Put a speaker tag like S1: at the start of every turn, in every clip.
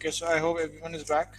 S1: Okay, so I hope everyone is back.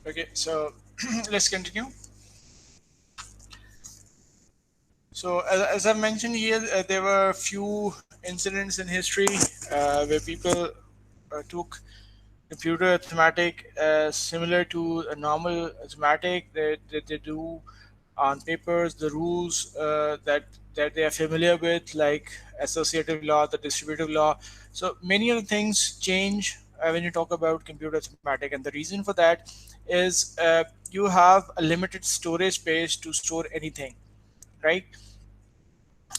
S1: Okay, so let's continue. So as I mentioned here, there were a few incidents in history where people took computer arithmetic similar to a normal arithmetic that they do on papers, the rules that they are familiar with, like associative law, the distributive law. So many of the things change when you talk about computer arithmetic, and the reason for that is you have a limited storage space to store anything, right?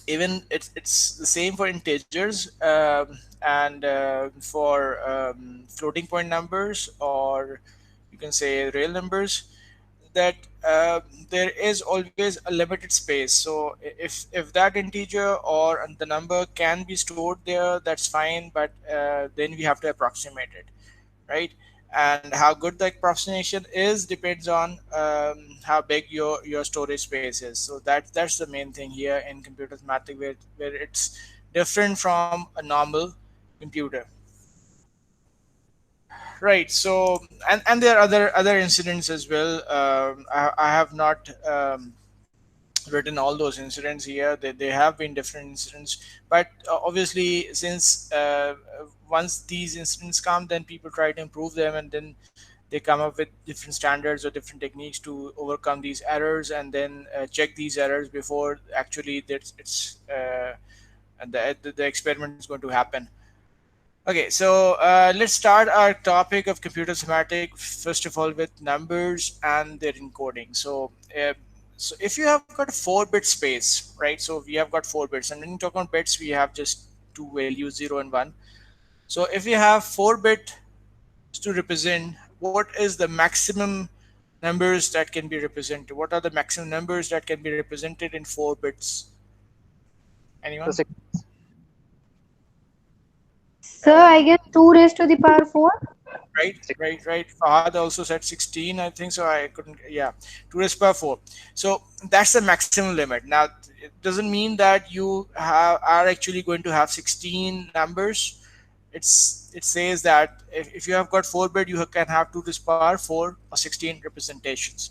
S1: Even it's the same for integers, and for floating point numbers, or you can say real numbers, that there is always a limited space. So if that integer or the number can be stored there, that's fine, but then we have to approximate it, right? And how good the approximation is depends on how big your storage space is. So that's the main thing here in computer mathematics, where it's different from a normal computer. Right. So, and there are other incidents as well. I have not written all those incidents here. They have been different incidents, but obviously, since once these incidents come, then people try to improve them, and then they come up with different standards or different techniques to overcome these errors, and then check these errors before actually and the experiment is going to happen. Okay, so let's start our topic of computer semantics first of all with numbers and their encoding. So if you have got a 4-bit space, right? So we have got 4 bits, and when you talk about bits, we have just two values, 0 and 1. So if you have 4 bit to represent, what is the maximum numbers that can be represented? What are the maximum numbers that can be represented in 4 bits?
S2: So
S1: Anyone?
S2: six.
S3: Sir, I guess 2 raised to the power 4.
S1: Right, right, right. Fahad also said 16, I think so. I couldn't, yeah, 2 raised by 4. So that's the maximum limit. Now, it doesn't mean that you are actually going to have 16 numbers. It says that if you have got 4 bit, you can have 2 raised power 4 or 16 representations.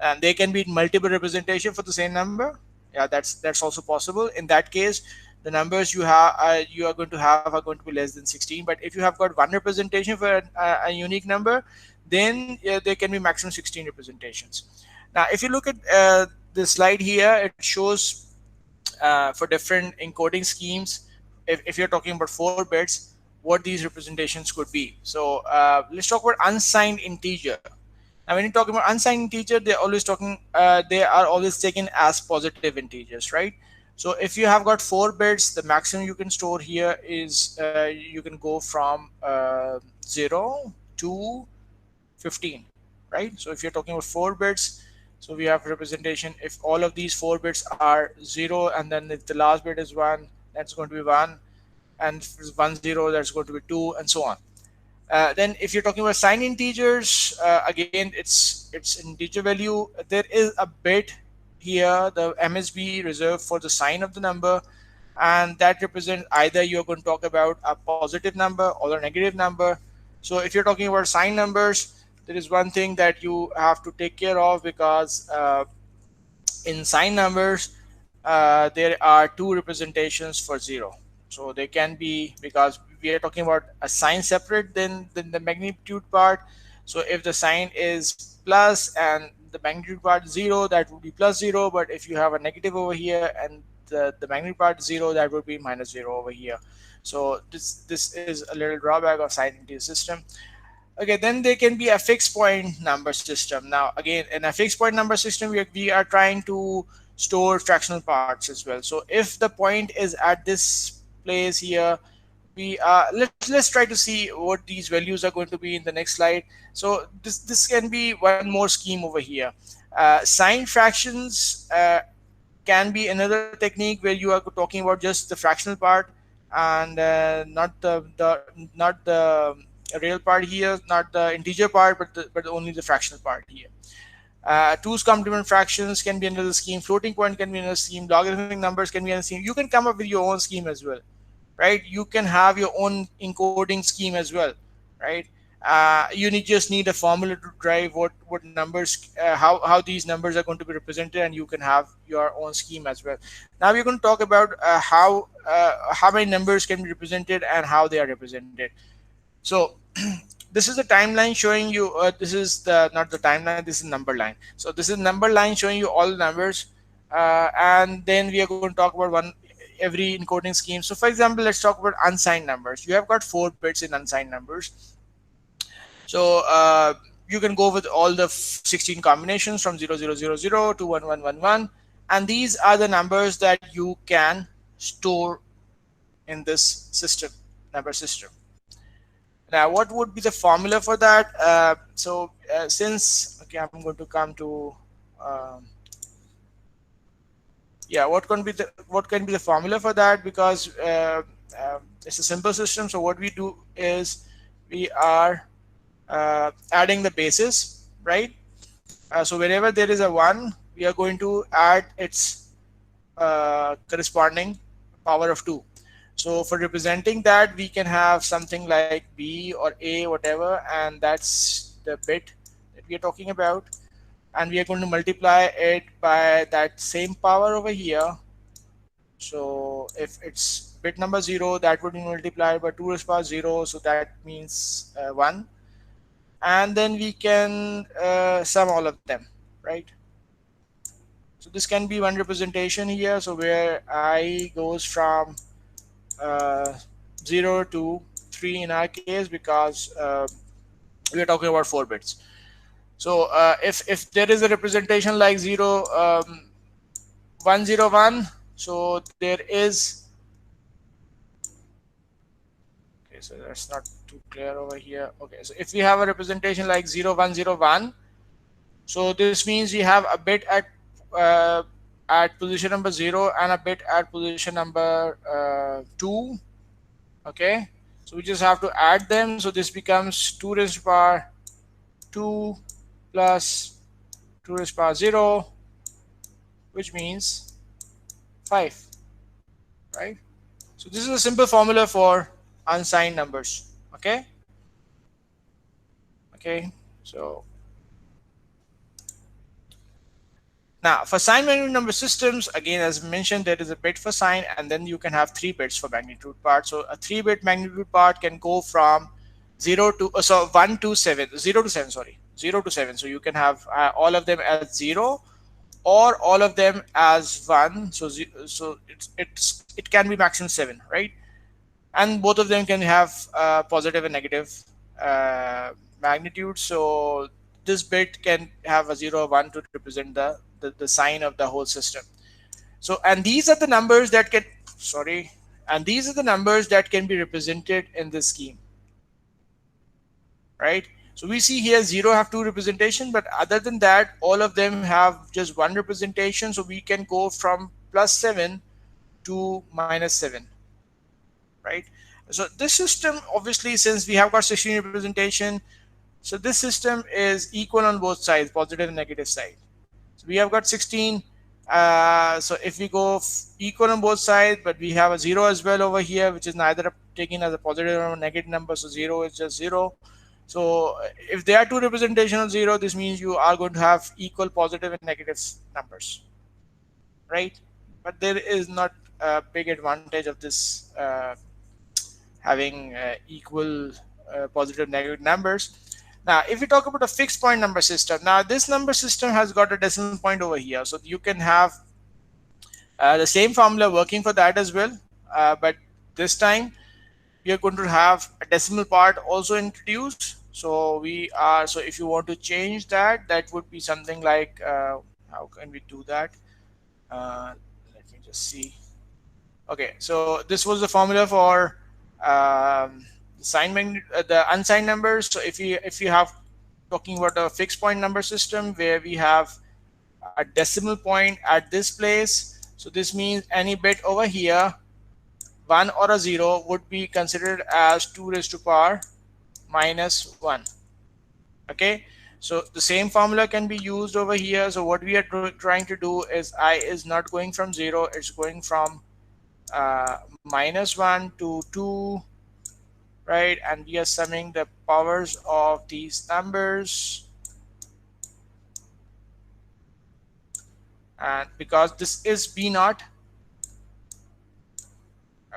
S1: And they can be multiple representation for the same number. Yeah, that's also possible. In that case, the numbers you are going to have are going to be less than 16. But if you have got one representation for a unique number, then there can be maximum 16 representations. Now if you look at the slide here, it shows for different encoding schemes, if you're talking about 4 bits, what these representations could be. So let's talk about unsigned integer. Now, when you talk about unsigned integer, they are always taken as positive integers, right? So if you have got 4 bits, the maximum you can store here is you can go from 0 to 15, right? So if you're talking about 4 bits, so we have representation. If all of these 4 bits are 0, and then if the last bit is 1, that's going to be 1, and if it's 1 0, that's going to be 2, and so on. Then if you're talking about signed integers, again, it's integer value. There is a bit here, the MSB reserved for the sign of the number, and that represents either you're going to talk about a positive number or a negative number. So if you're talking about signed numbers, there is one thing that you have to take care of, because in signed numbers, there are two representations for 0. So they can be, because we are talking about a sign separate than the magnitude part. So if the sign is plus and the magnitude part 0, that would be plus 0. But if you have a negative over here and the magnitude part 0, that would be minus 0 over here. So this is a little drawback of sign into the system. Okay, then there can be a fixed point number system. Now, again, in a fixed point number system, we are trying to store fractional parts as well. So if the point is at this place here, we let's try to see what these values are going to be in the next slide. So this can be one more scheme over here. Signed fractions can be another technique where you are talking about just the fractional part, and not the real part here, not the integer part, but only the fractional part here. Two's complement fractions can be another scheme. Floating point can be another scheme. Logarithmic numbers can be another scheme. You can come up with your own scheme as well, right? You can have your own encoding scheme as well, right? Just need a formula to drive what numbers, how these numbers are going to be represented, and you can have your own scheme as well. Now we're going to talk about how many numbers can be represented and how they are represented. So this is the timeline showing you. This is the not the timeline. This is number line. So this is number line showing you all the numbers, and then we are going to talk about one every encoding scheme. So for example, let's talk about unsigned numbers. You have got 4 bits in unsigned numbers. So you can go with all the 16 combinations from 0000 to 1111, and these are the numbers that you can store in this system, number system. Now, what would be the formula for that? Since okay, I'm going to come to um, yeah, what can be the formula for that? Because it's a simple system. So what we do is we are adding the bases, right? So whenever there is a 1, we are going to add its corresponding power of 2. So for representing that, we can have something like B or A, whatever, and that's the bit that we are talking about. And we are going to multiply it by that same power over here. So if it's bit number 0, that would be multiplied by 2 raised power 0, so that means 1. And then we can sum all of them, right? So this can be one representation here. So where I goes from uh, 0 to 3 in our case, because we are talking about 4 bits. So if there is a representation like 101, so there is, okay, so that's not too clear over here. Okay, so if we have a representation like 0101, so this means we have a bit uh, at position number 0 and a bit at position number 2. Okay, so we just have to add them. So this becomes 2 raised to power 2 plus 2 raised to power 0, which means 5, right? So this is a simple formula for unsigned numbers. Okay, okay, so now for signed magnitude number systems, again, as mentioned, there is a bit for sign, and then you can have 3 bits for magnitude part. So a 3-bit magnitude part can go from 0 to 1 to 7, 0 to 7, sorry, 0 to 7. So you can have all of them as 0 or all of them as 1. So it can be maximum 7, right? And both of them can have positive and negative uh, magnitude. So this bit can have a 0 or 1 to represent the sign of the whole system. So and these are the numbers that can, sorry, and these are the numbers that can be represented in this scheme, right? So we see here 0 have 2 representation, but other than that, all of them have just 1 representation. So we can go from +7 to -7, right? So this system, obviously, since we have got 16 representation, so this system is equal on both sides, positive and negative side. So we have got 16. So if we go equal on both sides, but we have a 0 as well over here, which is neither taken as a positive or a negative number. So 0 is just 0. So if there are 2 representation of 0, this means you are going to have equal positive and negative numbers, right? But there is not a big advantage of this having equal positive negative numbers. Now, if we talk about a fixed point number system, now this number system has got a decimal point over here. So you can have The same formula working for that as well, but this time we are going to have a decimal part also introduced. So so if you want to change that, that would be something like, how can we do that? Let me just see. Okay, so this was the formula for the unsigned numbers. So if you have talking about a fixed point number system where we have a decimal point at this place, so this means any bit over here, 1 or a 0, would be considered as 2 raised to power minus 1. Okay, so the same formula can be used over here. So what we are trying to do is I is not going from 0, it's going from minus 1 to 2, right? And we are summing the powers of these numbers. And because this is b naught,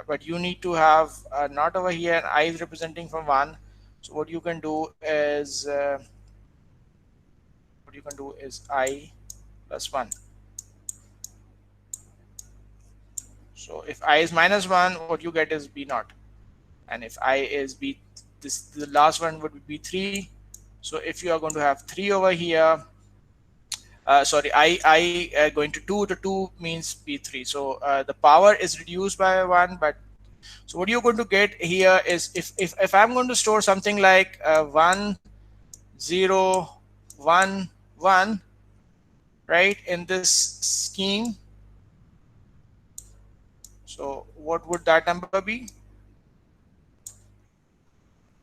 S1: but you need to have not over here, and I is representing from 1. So what you can do is I plus 1. So if I is minus 1, what you get is b naught. And if I is b, this the last one would be b3. So if you are going to have 3 over here, sorry, I going to 2 to 2 means b3. So the power is reduced by 1. But so what you're going to get here is, if I'm going to store something like 1 0 1 1, right, in this scheme, so what would that number be?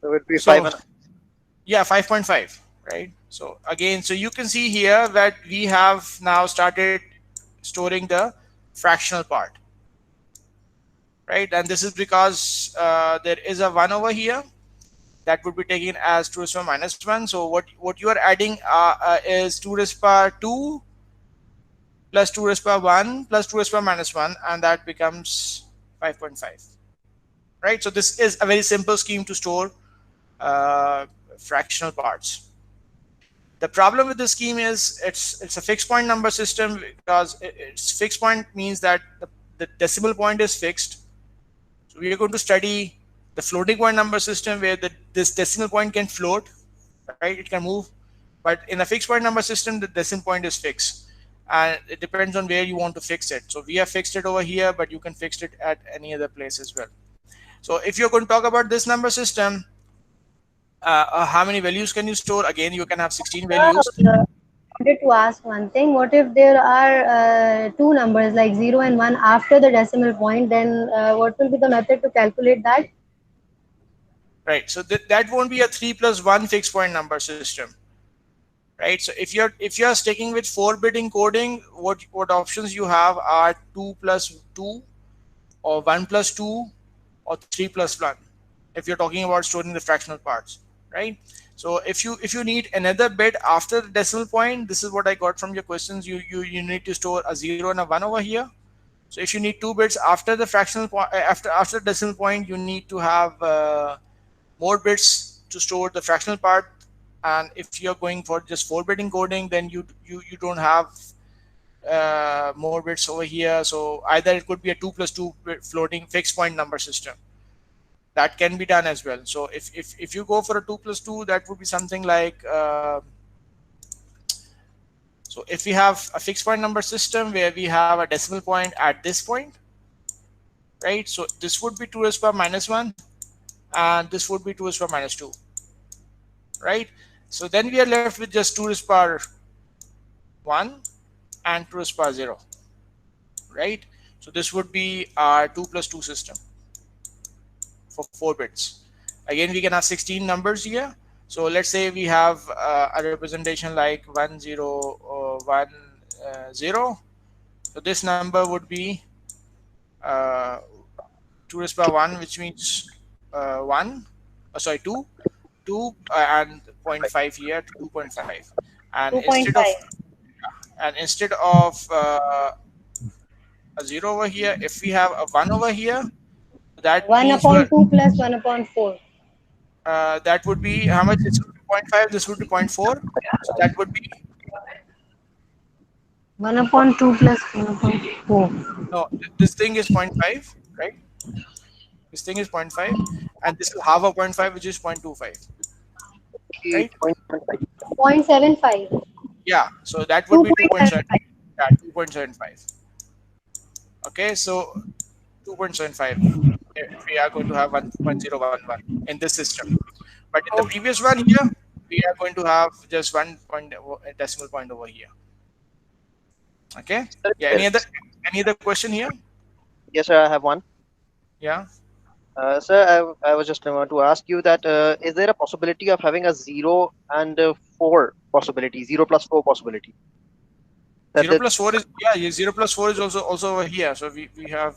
S2: So it would be five
S1: So
S2: and
S1: yeah, 5.5, right? So again, so you can see here that we have now started storing the fractional part, right? And this is because there is a 1 over here that would be taken as 2 raised to the power minus 1. So what you are adding is 2 raised to the power 2 plus 2 raised to the power 1 plus 2 raised to the power minus 1, and that becomes 5.5, right? So this is a very simple scheme to store fractional parts. The problem with the scheme is it's a fixed point number system, because it's fixed point means that the decimal point is fixed. So we are going to study the floating point number system where this decimal point can float, right? It can move. But in a fixed point number system, the decimal point is fixed. And it depends on where you want to fix it. So we have fixed it over here, but you can fix it at any other place as well. So if you're going to talk about this number system, how many values can you store? Again, you can have 16 values.
S3: Wanted to ask one thing. What if there are two numbers like 0 and 1 after the decimal point? Then what will be the method to calculate that?
S1: Right, so that won't be a 3 plus 1 fixed point number system, right? So if you're sticking with 4-bit encoding, what options you have are 2 plus 2, or 1 plus 2, or 3 plus 1, if you're talking about storing the fractional parts, right? So if you need another bit after the decimal point, this is what I got from your questions. You need to store a 0 and a 1 over here. So if you need 2 bits after the fractional point, after the decimal point, you need to have more bits to store the fractional part. And if you're going for just 4-bit encoding, then you don't have more bits over here. So either it could be a 2 plus 2 floating fixed point number system. That can be done as well. So if you go for a 2 plus 2, that would be something like, so if we have a fixed point number system where we have a decimal point at this point, right? So this would be 2 raised to the power minus 1, and this would be 2 raised to the power minus 2, right? So then we are left with just 2 raised to the power 1 and 2 raised to the power 0, right? So this would be our 2 plus 2 system for 4 bits. Again, we can have 16 numbers here. So let's say we have a representation like 1 0 1 0. So this number would be 2 raised to the power 1, which means 1, sorry, 2, 2 and 0.5 here to 2.5. And instead of
S3: 2.5.
S1: a 0 over here, if we have a 1 over here, that
S3: 1
S1: means you
S3: upon
S1: are
S3: 2 plus 1 upon 4.
S1: that would be how much? It's going to be 0.5. This would be 0.4. So that would be
S3: 1 upon 2 plus 1 upon 4.
S1: No, this thing is point 0.5, right? This thing is point 0.5, and this is half of point 0.5, which is 0.25,
S2: Okay,
S1: right?
S2: 0.75.
S3: 0.75.
S1: Yeah, so that would be 2.75.
S3: 2.75.
S1: Yeah, 2.75. Okay, so 2.75 if we are going to have 1.011 in this system. But in the
S2: Okay.
S1: previous one here, we are going to have just one point decimal point over here. Okay.
S2: Sir,
S1: Yeah. Any other question here?
S2: yes, sir, I have one.
S1: Yeah.
S2: Sir, I was just want to ask you that is there a possibility of having a 0 and 4 possibility, 0 plus 4 possibility? That
S1: Zero
S2: the
S1: plus four is, yeah. 0 plus 4 is also over here. So we have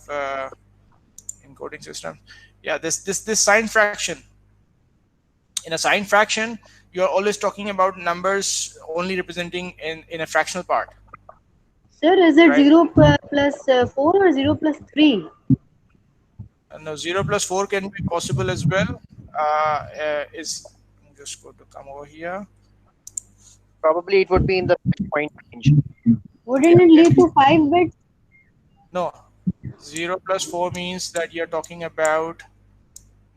S1: encoding system. Yeah. This sign fraction. In a sign fraction, you're always talking about numbers only representing in a fractional part,
S3: Sir, is it
S1: right?
S3: 0 plus 4 or 0 plus 3?
S1: And now 0 plus 4 can be possible as well. Is I'm just going to come over here.
S2: probably it would be in the 6 point range.
S3: Wouldn't it
S1: Can
S3: lead
S1: be,
S3: to 5 bits?
S1: no. 0 plus 4 means that you're talking about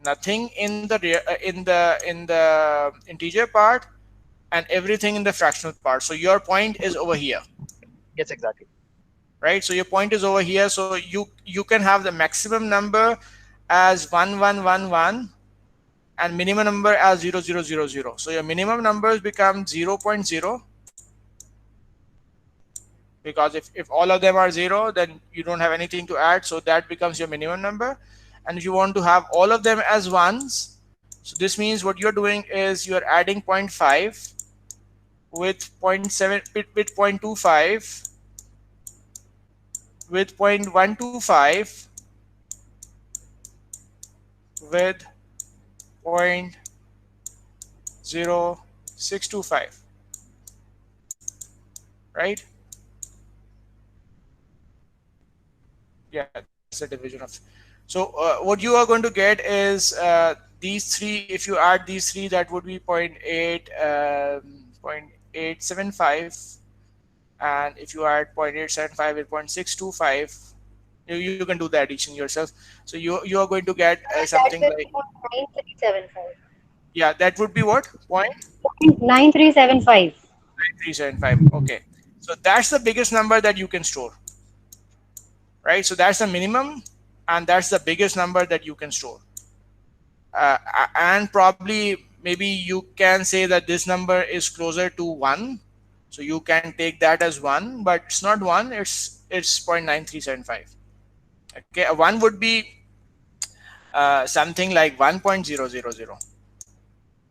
S1: nothing in the in the integer part and everything in the fractional part. So your point is over here,
S2: Yes, exactly.
S1: right? So your point is over here. So you can have the maximum number as 1111 and minimum number as 0000. So your minimum numbers become 0.0, because if all of them are 0, then you don't have anything to add, so that becomes your minimum number. And if you want to have all of them as ones, so this means what you're doing is you're adding zero point 0.5 with zero point 0.7 with 0.25 with 0.125 with 0.0625, right? Yeah, that's the division of. So what you are going to get is these three. If you add these three, that would be zero point 0.8, 0.875, and if you add 0.875 with 0.625, you can do the addition yourself. So you are going to get
S3: That
S1: something
S3: will
S1: like,
S3: be 0.9375.
S1: yeah, that would be what,
S3: 0.9375.
S1: 0.9375. Okay, so that's the biggest number that you can store, right? So that's the minimum, and that's the biggest number that you can store. And probably maybe you can say that this number is closer to 1, so you can take that as 1, but it's not 1, it's 0.9375. Okay, a 1 would be something like 1.000,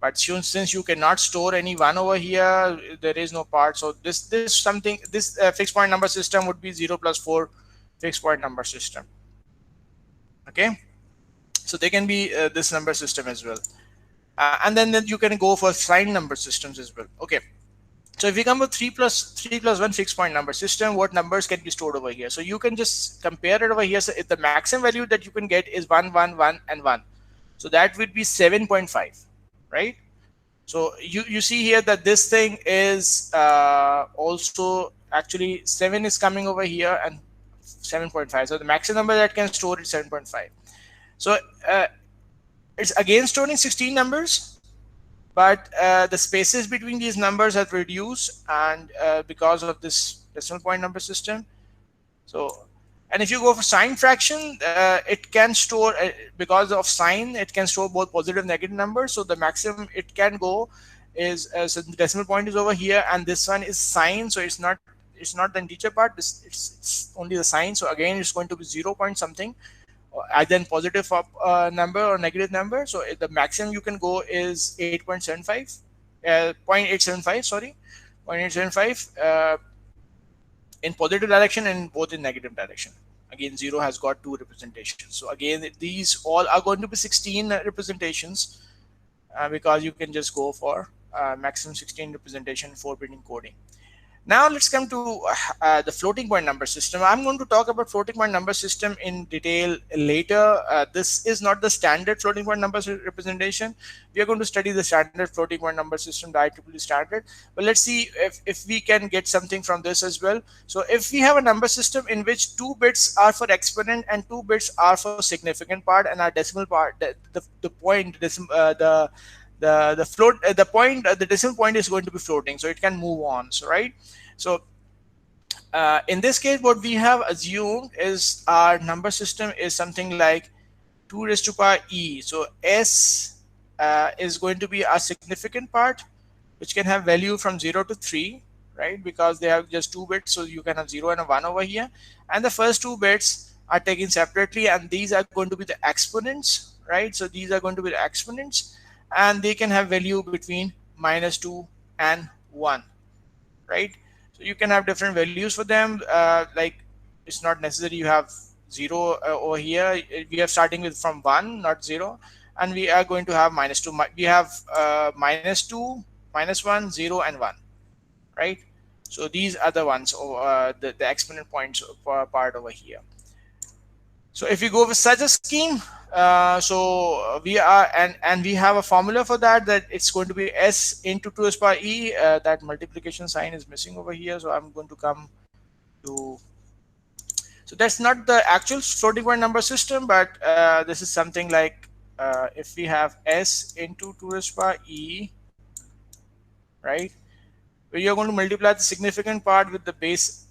S1: but since you cannot store any 1 over here, there is no part. So this something, this fixed point number system would be 0 plus 4 fixed point number system. Okay, so they can be this number system as well. And then you can go for signed number systems as well. Okay, so if we come with 3 plus 1 fixed point number system, what numbers can be stored over here? So you can just compare it over here. So if the maximum value that you can get is 1 1 1 and 1, so that would be 7.5, right? So you see here that this thing is also actually 7 is coming over here and 7.5. So the maximum number that can store is 7.5. So uh, it's again storing 16 numbers, but the spaces between these numbers have reduced, and because of this decimal point number system. So, and if you go for sign fraction, it can store, because of sign, it can store both positive and negative numbers. So the maximum it can go is, so the decimal point is over here, and this one is sign, so it's not the integer part. It's only the sign. So again, it's going to be 0 point something, either in positive number or negative number. So the maximum you can go is 8.75, 0.875, sorry, 0.875 in positive direction and both in negative direction. Again, 0 has got two representations. So again, these all are going to be 16 representations, because you can just go for maximum 16 representation for bit encoding. Now let's come to the floating point number system. I'm going to talk about floating point number system in detail later. This is not the standard floating point number representation. We are going to study the standard floating point number system, the IEEE standard. But let's see if we can get something from this as well. So if we have a number system in which 2 bits are for exponent and 2 bits are for significant part, and our decimal part, the point, the float, the point, the decimal point is going to be floating, so it can move on. So right. So in this case, what we have assumed is our number system is something like 2 raised to power e. So s is going to be a significant part, which can have value from 0 to 3, right? Because they have just 2 bits, so you can have 0 and a 1 over here. And the first 2 bits are taken separately, and these are going to be the exponents, right? So these are going to be the exponents, and they can have value between -2 and 1, right? So you can have different values for them. Like it's not necessary you have 0 over here. We are starting with from 1, not 0, and we are going to have -2. We have -2, -1, 0, and 1, right? So these are the ones, the exponent points part over here. So if you go with such a scheme, so we are, and we have a formula for that, that it's going to be s into 2 s power e. That multiplication sign is missing over here, so I'm going to come to. So that's not the actual floating point number system, but this is something like if we have s into 2 s power e, right? Where you're going to multiply the significant part with the base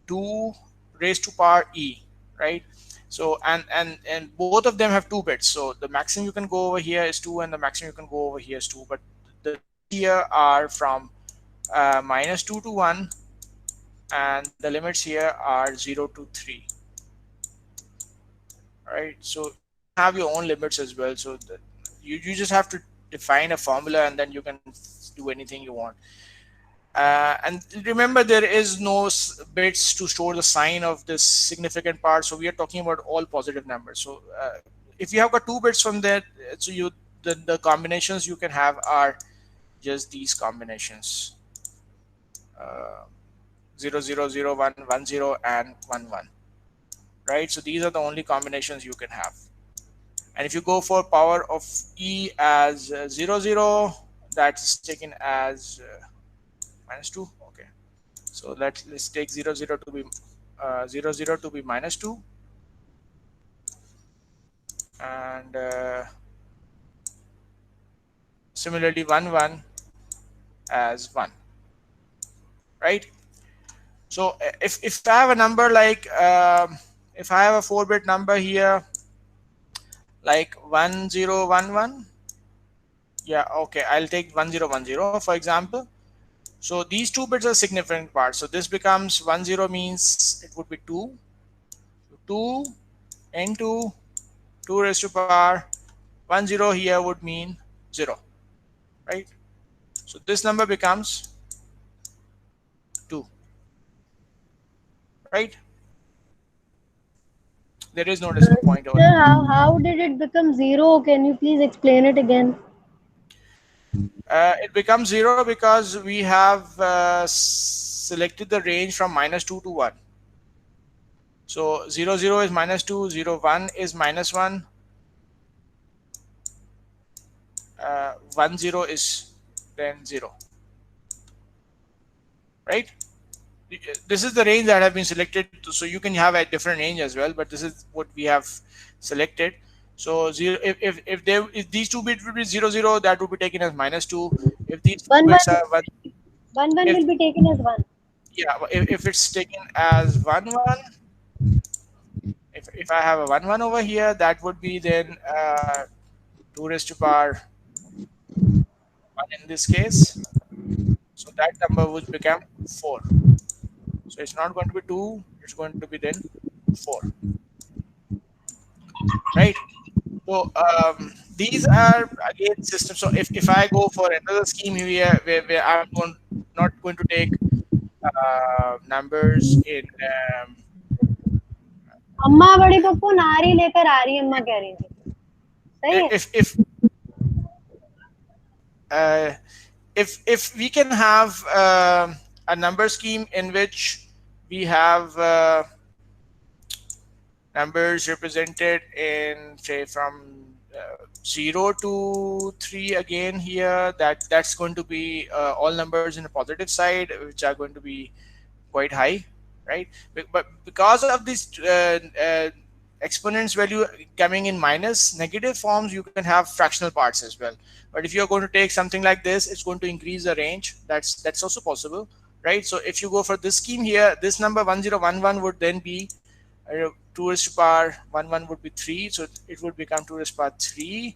S1: 2 raised to power e, right? So and both of them have 2 bits, so the maximum you can go over here is 2 and the maximum you can go over here is 2, but the limits here are from -2 to 1, and the limits here are 0 to 3, right? So you can have your own limits as well. So you just have to define a formula, and then you can do anything you want. And remember, there is no bits to store the sign of this significant part. So we are talking about all positive numbers. So if you have got 2 bits from there, so the combinations you can have are just these combinations: uh, 0 0 0 1 1 0 and 1 1. Right. So these are the only combinations you can have. And if you go for power of e as 0 0, that's taken as -2. Okay. So let's take 0 0 to be 0 0 to be -2, and similarly 1 1 as 1, right? So if I have a number like if I have a 4-bit number here like 1011, yeah, okay, I'll take 1010 for example. So these 2 bits are significant parts. So this becomes 10 means it would be 2, 2 into 2 raised to power 10 here would mean 0, right? So this number becomes 2, right? There is no decimal point over
S3: Sir,
S1: here.
S3: how did it become 0? Can you please explain it again?
S1: It becomes 0 because we have selected the range from -2 to 1. So 0 0 is -2, 0 1 is -1, 1 0 is then 0, right? This is the range that have been selected. So you can have a different range as well, but this is what we have selected. So 0, if these 2 bits would be 0 0, that would be taken as -2. If these
S3: 1
S1: 2 bits
S3: 1
S1: are 1,
S3: 1 1
S1: if
S3: will be taken as 1.
S1: yeah, if it's taken as 1 1, if I have a 1 1 over here, that would be then 2 raised to power 1 in this case. So that number would become 4. So it's not going to be 2, it's going to be then 4, right? So these are again systems. So if I go for another scheme here where I'm not going to take numbers in
S3: अम्मा बड़ी पप्पू नारी लेकर आ रही है, अम्मा कह रही थी. सही है.
S1: if uh, if we can have a number scheme in which we have numbers represented in, say, from 0 to 3 again here, that's going to be all numbers in the positive side, which are going to be quite high, right? But because of this exponents value coming in minus negative forms, you can have fractional parts as well. But if you're going to take something like this, it's going to increase the range. That's also possible, right? So if you go for this scheme here, this number 1011 would then be 2 raised to power 11 would be 3, so it would become 2 raised to power 3,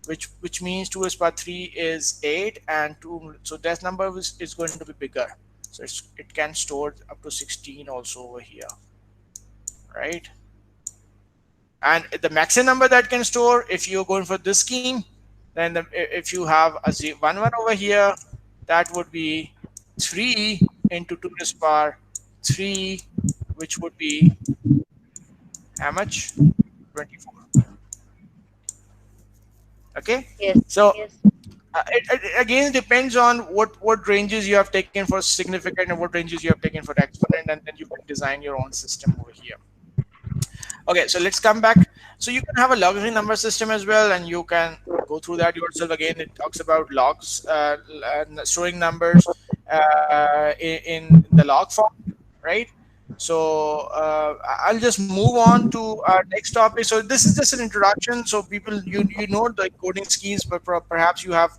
S1: which means 2 raised to power 3 is 8, and 2, so that number is going to be bigger. So it can store up to 16 also over here, right? And the maximum number that can store, if you're going for this scheme, then if you have a 1 1 over here, that would be 3 into 2 raised to power 3, which would be how much? 24. Okay,
S3: Yes.
S1: so it again depends on what ranges you have taken for significant and what ranges you have taken for exponent, and then you can design your own system over here. Okay, so let's come back. So you can have a logarithmic number system as well, and you can go through that yourself. Again, it talks about logs, storing numbers in the log form, right? So I'll just move on to our next topic. So this is just an introduction. So people, you know the coding schemes, but perhaps you have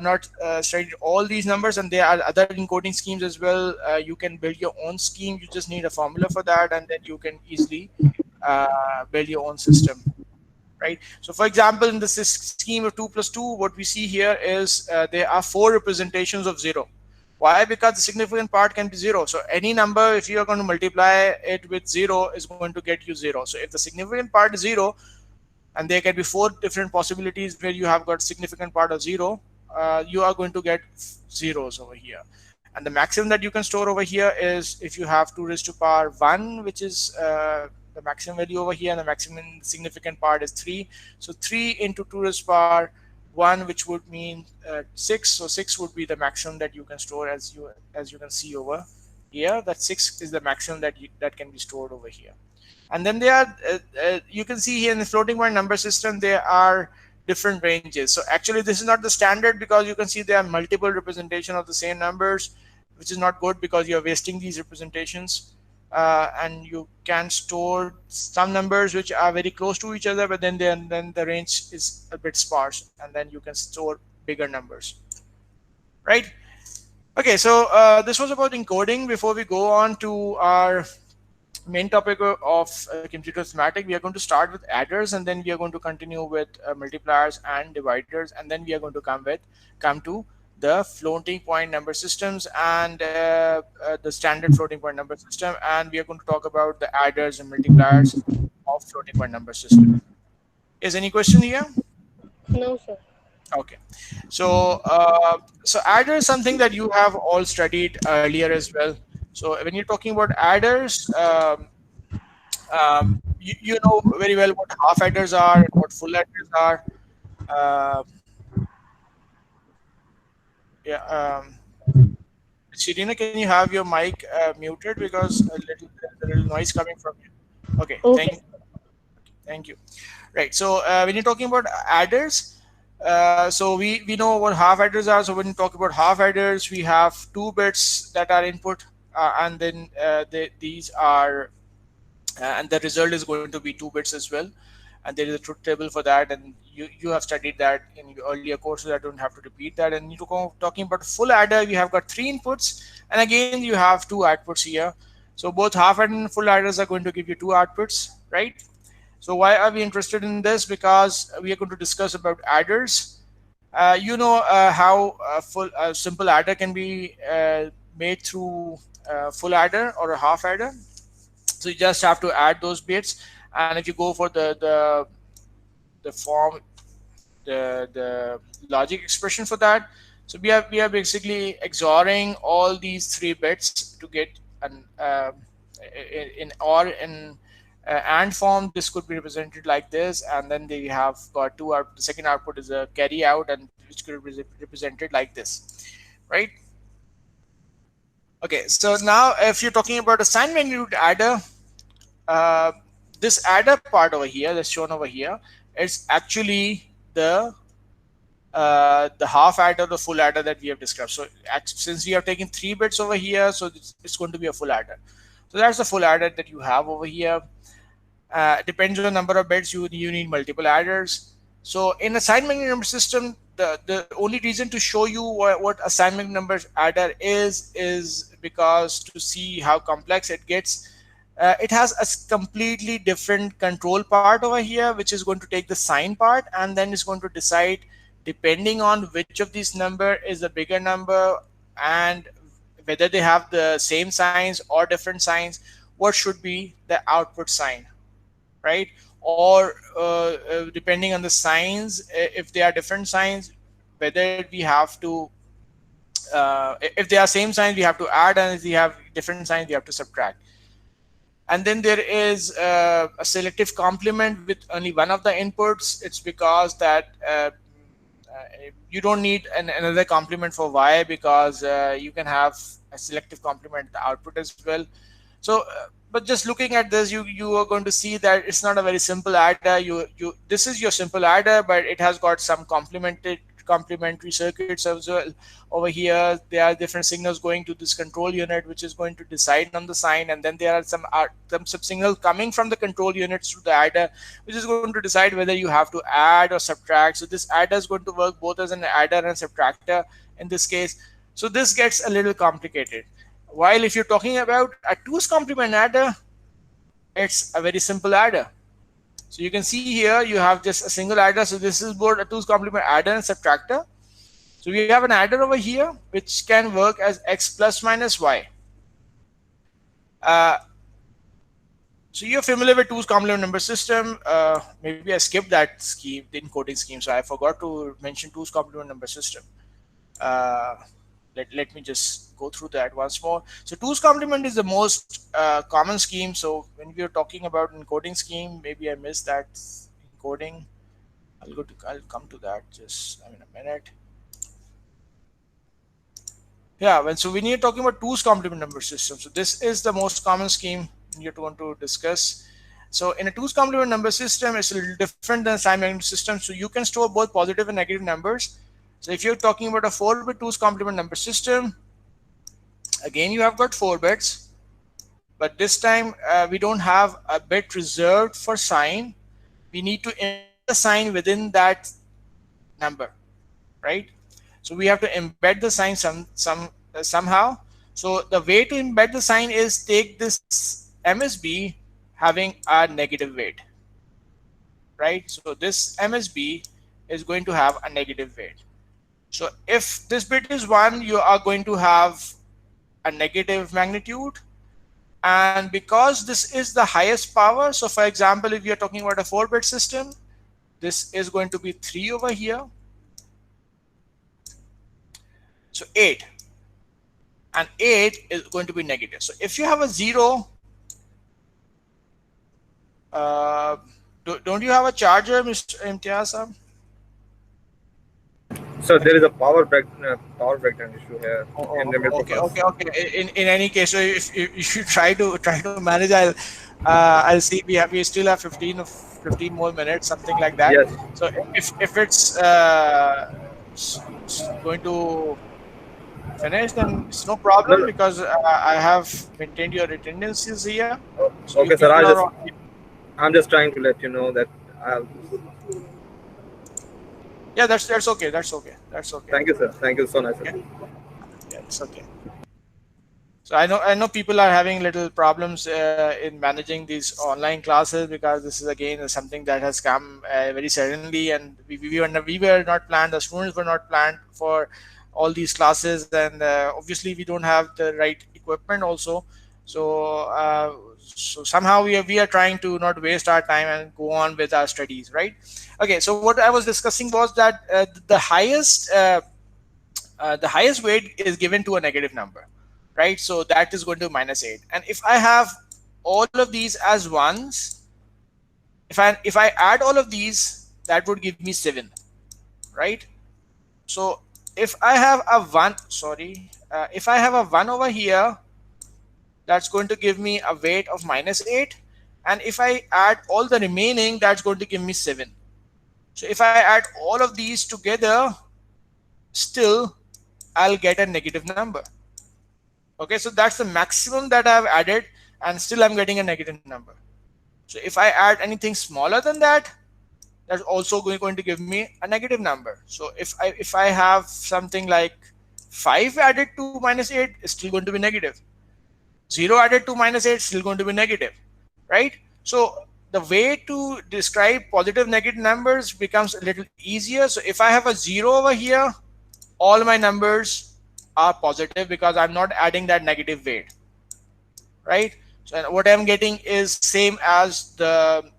S1: not studied all these numbers, and there are other encoding schemes as well. You can build your own scheme. You just need a formula for that, and then you can easily build your own system, right? So for example, in the scheme of 2 plus 2, what we see here is there are 4 representations of 0. Why? Because the significant part can be 0. So any number, if you are going to multiply it with 0, is going to get you 0. So if the significant part is 0, and there can be 4 different possibilities where you have got significant part of 0, you are going to get zeros over here. And the maximum that you can store over here is if you have 2 raised to power 1, which is the maximum value over here, and the maximum significant part is 3. So 3 into 2 raised to power 1, which would mean 6. So 6 would be the maximum that you can store, as you can see over here. That 6 is the maximum that can be stored over here. And then there are, you can see here in the floating point number system, there are different ranges. So actually this is not the standard, because you can see there are multiple representation of the same numbers, which is not good because you're wasting these representations. And you can store some numbers which are very close to each other, but then the range is a bit sparse, and then you can store bigger numbers, right? Okay, so this was about encoding. Before we go on to our main topic of computer arithmetic, we are going to start with adders, and then we are going to continue with multipliers and dividers, and then we are going to come to the floating point number systems and the standard floating point number system, and we are going to talk about the adders and multipliers of floating point number system. Is any question here?
S3: No, sir.
S1: Okay, so adder is something that you have all studied earlier as well. So when you're talking about adders, you know very well what half adders are and what full adders are. Uh, yeah, Shirina, can you have your mic muted, because there's a little noise coming from you. Okay,
S3: Okay.
S1: thank you. Right. So when you're talking about adders, so we know what half adders are. So when you talk about half adders, we have 2 bits that are input, and then these are and the result is going to be 2 bits as well, and there is a truth table for that, and you have studied that in your earlier courses. I don't have to repeat that. And you talking about full adder, we have got 3 inputs, and again you have 2 outputs here. So both half adder and full adders are going to give you 2 outputs, right? So why are we interested in this? Because we are going to discuss about adders. You know how a simple adder can be made through full adder or a half adder. So you just have to add those bits, and if you go for the form, the logic expression for that, so we are basically XORing all these 3 bits to get an in or in and form. This could be represented like this, and then they have got 2 out. The second output is a carry out, and which could be represented like this, right? Okay, so now if you're talking about a sign magnitude adder, uh, this adder part over here that's shown over here, it's actually the half adder, the full adder that we have described. So since we have taken 3 bits over here, so it's going to be a full adder. So that's the full adder that you have over here. Depends on the number of bits, you need multiple adders. So in assignment number system, the only reason to show you what assignment number adder is because to see how complex it gets. It has a completely different control part over here, which is going to take the sign part and then is going to decide, depending on which of these number is the bigger number and whether they have the same signs or different signs, what should be the output sign, right? Or depending on the signs, if they are different signs, whether we have to, if they are same signs, we have to add, and if we have different signs, we have to subtract. And then there is a selective complement with only one of the inputs. It's because that you don't need another complement for y, because you can have a selective complement the output as well. So but just looking at this, you are going to see that it's not a very simple adder. You This is your simple adder, but it has got some complementary circuits as well. Over here there are different signals going to this control unit, which is going to decide on the sign, and then there are some sub signal coming from the control units to the adder, which is going to decide whether you have to add or subtract. So this adder is going to work both as an adder and subtractor in this case. So this gets a little complicated. While if you're talking about a 2's complement adder, it's a very simple adder. So you can see here you have just a single adder. So this is both a 2's complement adder and subtractor. So we have an adder over here which can work as x plus minus y. Uh, so you're familiar with 2's complement number system. Maybe I skipped that scheme, the encoding scheme, so I forgot to mention 2's complement number system. Uh, let me just go through that once more. So 2's complement is the most common scheme. So when we are talking about encoding scheme, maybe I missed that encoding. I'll come to that just in a minute. Yeah, so when you're talking about 2's complement number system, so this is the most common scheme you're going to discuss. So in a 2's complement number system, it's a little different than sign magnitude system. So you can store both positive and negative numbers. So if you're talking about a 4-bit 2's complement number system, again you have got 4 bits, but this time we don't have a bit reserved for sign. We need to embed the sign within that number, right? So we have to embed the sign somehow. So the way to embed the sign is take this MSB having a negative weight, right? So this MSB is going to have a negative weight. So if this bit is 1, you are going to have a negative magnitude. And because this is the highest power, so for example, if you're talking about a 4-bit system, this is going to be 3 over here. So 8. And 8 is going to be negative. So if you have a 0, don't you have a charger, Mr. Imtiaz?
S4: So there is a power breakdown issue here in the
S1: Okay,
S4: microphone.
S1: okay. In any case, so if you try to manage, I'll see. We still have 15 more minutes, something like that.
S4: Yes.
S1: So if it's going to finish, then it's no
S4: No,
S1: problem
S4: no.
S1: because I have maintained your attendances here. So you
S4: Okay, sir.
S1: people are on.
S4: I'm just trying to let you know that. I'll,
S1: Yeah, that's okay. That's okay. That's okay.
S4: Thank you, sir. Thank you so much, sir.
S1: Yeah, yeah, it's okay. So I know people are having little problems in managing these online classes, because this is again something that has come very suddenly, and we were not planned. The students were not planned for all these classes, and obviously we don't have the right equipment also. So somehow we are trying to not waste our time and go on with our studies, right? Okay, so what I was discussing was that the highest weight is given to a negative number, right? So that is going to -8. And if I have all of these as ones, if I add all of these, that would give me 7, right? So if I have a 1, sorry, if I have a 1 over here, that's going to give me a weight of -8. And if I add all the remaining, that's going to give me 7. So if I add all of these together, still I'll get a negative number. Okay, so that's the maximum that I've added, and still I'm getting a negative number. So if I add anything smaller than that, that's also going to give me a negative number. So if I have something like 5 added to -8, it's still going to be negative. 0 added to -8 is still going to be negative, right? So the way to describe positive negative numbers becomes a little easier. So if I have a 0 over here, all my numbers are positive because I'm not adding that negative weight, right? So what I'm getting is same as the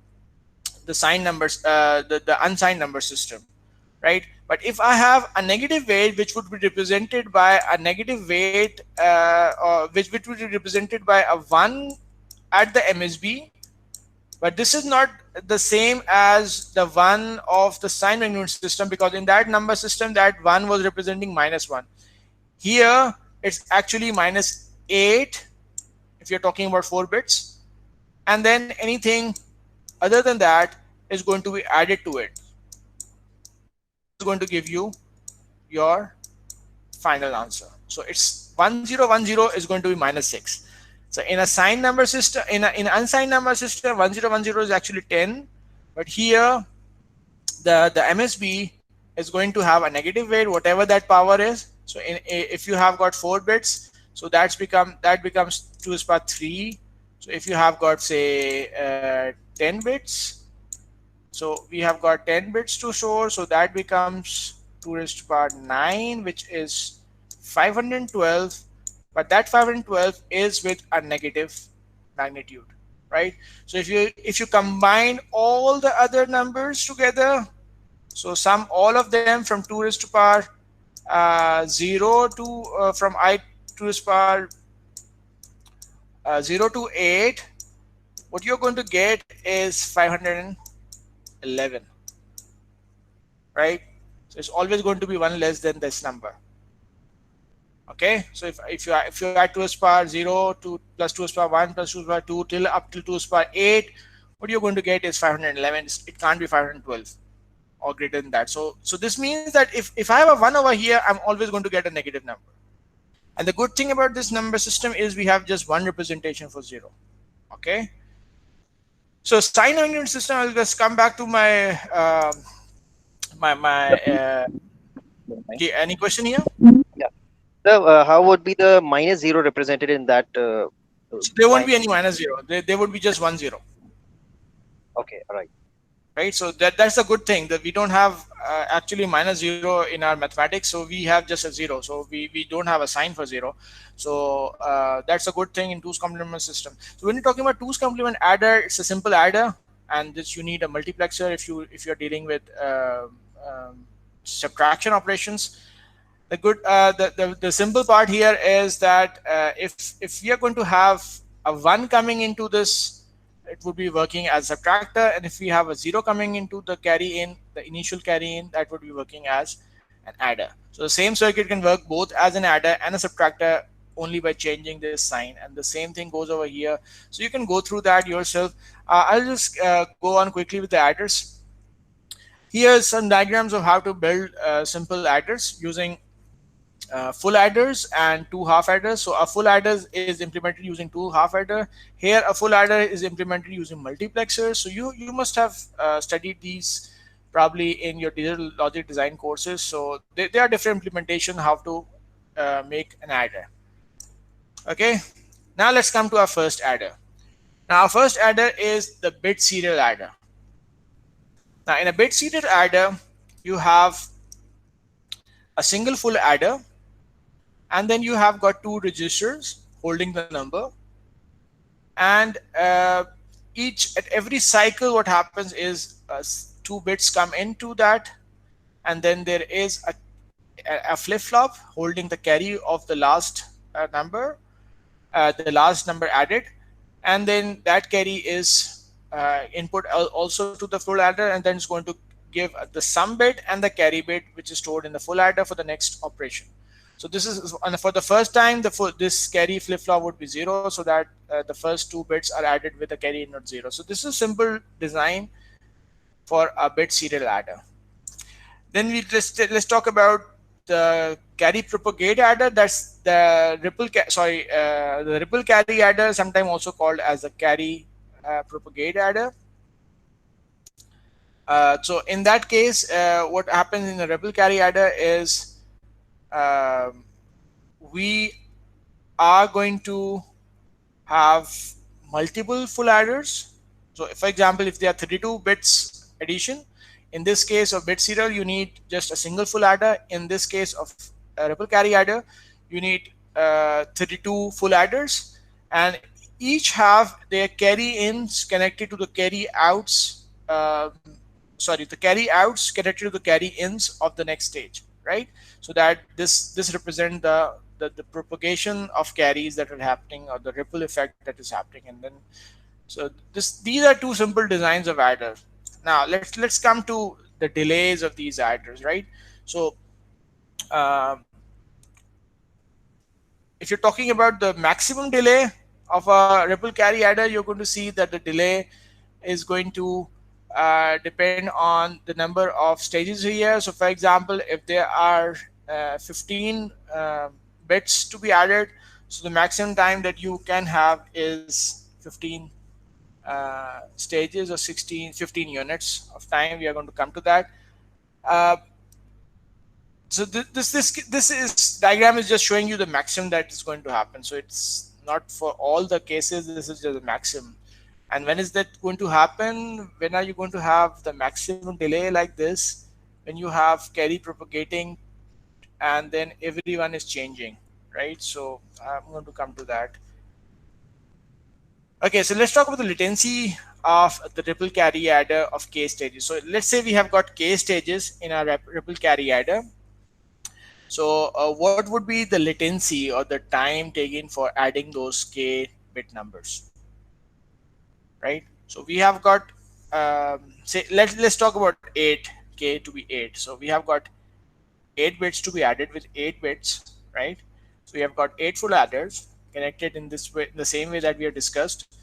S1: signed numbers, the unsigned number system, right? But if I have a negative weight, which would be represented by a negative weight, or which would be represented by a 1 at the MSB, but this is not the same as the 1 of the sign magnitude system, because in that number system, that 1 was representing -1. Here, it's actually -8 if you're talking about 4 bits, and then anything other than that is going to be added to it. Is going to give you your final answer. So it's 1010 is going to be -6. So in a signed number system, in an unsigned number system, 1010 is actually 10, but here the MSB is going to have a negative weight, whatever that power is. So if you have got 4 bits, so that becomes 2 to the power 3. So if you have got say 10 bits, so we have got 10 bits to store, so that becomes 2 raised to the power 9, which is 512. But that 512 is with a negative magnitude, right? So if you combine all the other numbers together, so sum all of them from 2 raised to the power 0 to from I to the power 0 to 8, what you're going to get is 511, right? So it's always going to be 1 less than this number. Okay, so if you add 2 to the power 0 to plus 2 to the power 1 plus 2 to the power 2 till up till 2 to the power 8, what you're going to get is 511. It can't be 512 or greater than that. So this means that if I have a 1 over here, I'm always going to get a negative number. And the good thing about this number system is we have just one representation for 0. Okay. So sign magnitude system, I'll just come back to my any question here?
S2: Yeah. So how would be the -0 represented in that?
S1: So there won't be any -0. There would be just 1 0.
S2: Okay, all right.
S1: Right. So that's a good thing, that we don't have actually -0 in our mathematics. So we have just a 0. So we don't have a sign for 0. So that's a good thing in 2's complement system. So when you're talking about 2's complement adder, it's a simple adder, and this you need a multiplexer if you're dealing with subtraction operations. The good the simple part here is that if we are going to have a 1 coming into this, it would be working as a subtractor, and if we have a 0 coming into the carry in, the initial carry in, that would be working as an adder. So the same circuit can work both as an adder and a subtractor only by changing this sign, and the same thing goes over here. So you can go through that yourself. I'll just go on quickly with the adders. Here's some diagrams of how to build simple adders using full adders and 2 half adders. So a full adder is implemented using 2 half adder. Here a full adder is implemented using multiplexers. So you must have studied these probably in your digital logic design courses. So they are different implementation how to make an adder. Okay, now let's come to our first adder. Now our first adder is the bit serial adder. Now in a bit serial adder, you have a single full adder, and then you have got 2 registers holding the number, and at every cycle what happens is 2 bits come into that, and then there is a flip-flop holding the carry of the last number, the last number added, and then that carry is input also to the full adder, and then it's going to give the sum bit and the carry bit, which is stored in the full adder for the next operation. So this is, and for the first time, this carry flip flop would be zero, so that the first two bits are added with a carry in not zero. So this is simple design for a bit serial adder. Then let's talk about the carry propagate adder. That's the the ripple carry adder, sometimes also called as the carry propagate adder. So in that case, what happens in the ripple carry adder is um, we are going to have multiple full adders. So, for example, if there are 32 bits addition, in this case of bit serial, you need just a single full adder. In this case of a ripple carry adder, you need 32 full adders, and each have their carry ins connected to the carry outs. The carry outs connected to the carry ins of the next stage, right? So that this represent the propagation of carries that are happening, or the ripple effect that is happening. And then, so these are two simple designs of adder. Now let's come to the delays of these adders, right? So um, if you're talking about the maximum delay of a ripple carry adder, you're going to see that the delay is going to depend on the number of stages here. So, for example, if there are 15 bits to be added, so the maximum time that you can have is 15 stages, or 15 units of time. We are going to come to that. Uh, so this is diagram is just showing you the maximum that is going to happen. So it's not for all the cases. This is just the maximum. And when is that going to happen? When are you going to have the maximum delay like this? When you have carry propagating, and then everyone is changing, right? So I'm going to come to that. Okay, so let's talk about the latency of the ripple carry adder of k stages. So let's say we have got k stages in our ripple carry adder. So what would be the latency or the time taken for adding those k bit numbers, right? So we have got, say, let's talk about 8k to be 8. So we have got 8 bits to be added with 8 bits, right? So we have got 8 full adders connected in this way, in the same way that we have discussed.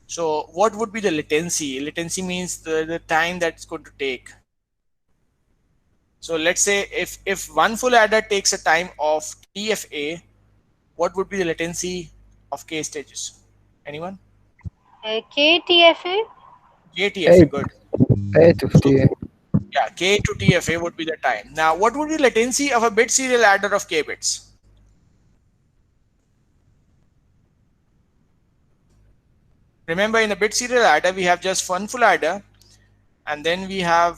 S1: So what would be the latency? Latency means the time that's going to take. So let's say if one full adder takes a time of TFA, what would be the latency of k stages? Anyone?
S3: KTFA.
S1: KTFA,
S5: 8,
S1: good.
S5: 8 of
S1: So
S5: T.
S1: yeah, k to TFA would be the time. Now, what would be latency of a bit serial adder of k bits? Remember, in a bit serial adder, we have just one full adder, and then we have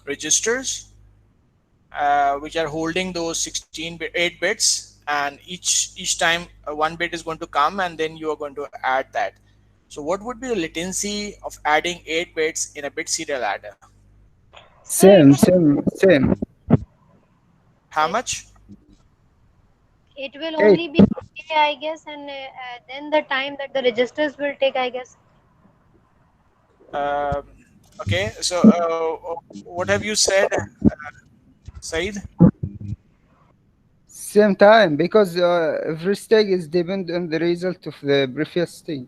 S1: registers which are holding those 8 bits, and each time one bit is going to come, and then you are going to add that. So what would be the latency of adding 8 bits in a bit serial adder?
S3: So it will
S5: Same.
S1: How
S3: it,
S1: much?
S3: it will
S5: 8.
S3: only be K, I guess, and then the time that the registers will take, I guess.
S1: Um, okay, so what have you said, Said?
S5: Same time, because every stage is depend on the result of the previous stage.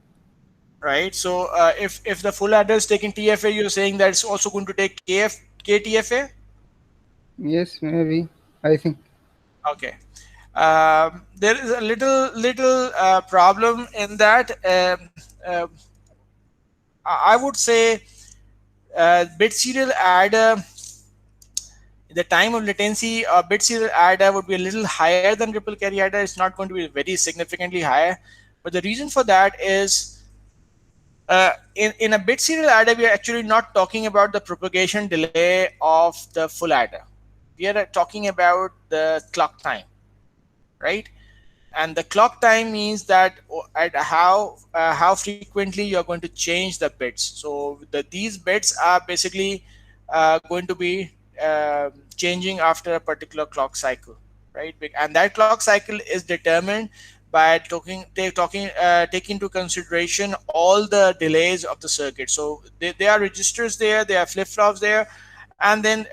S1: Right. So if the full adder is taking TFA, you're saying that it's also going to take KTFA.
S5: Yes, maybe. I think.
S1: Okay. There is a little problem in that. I would say bit serial adder, the time of latency bit serial adder would be a little higher than ripple carry adder. It's not going to be very significantly higher, but the reason for that is in a bit serial adder, we are actually not talking about the propagation delay of the full adder. We are talking about the clock time, right? And the clock time means that at how frequently you're going to change the bits. So these bits are basically going to be changing after a particular clock cycle, right? And that clock cycle is determined by taking into consideration all the delays of the circuit. So there are registers there, there are flip flops there, and then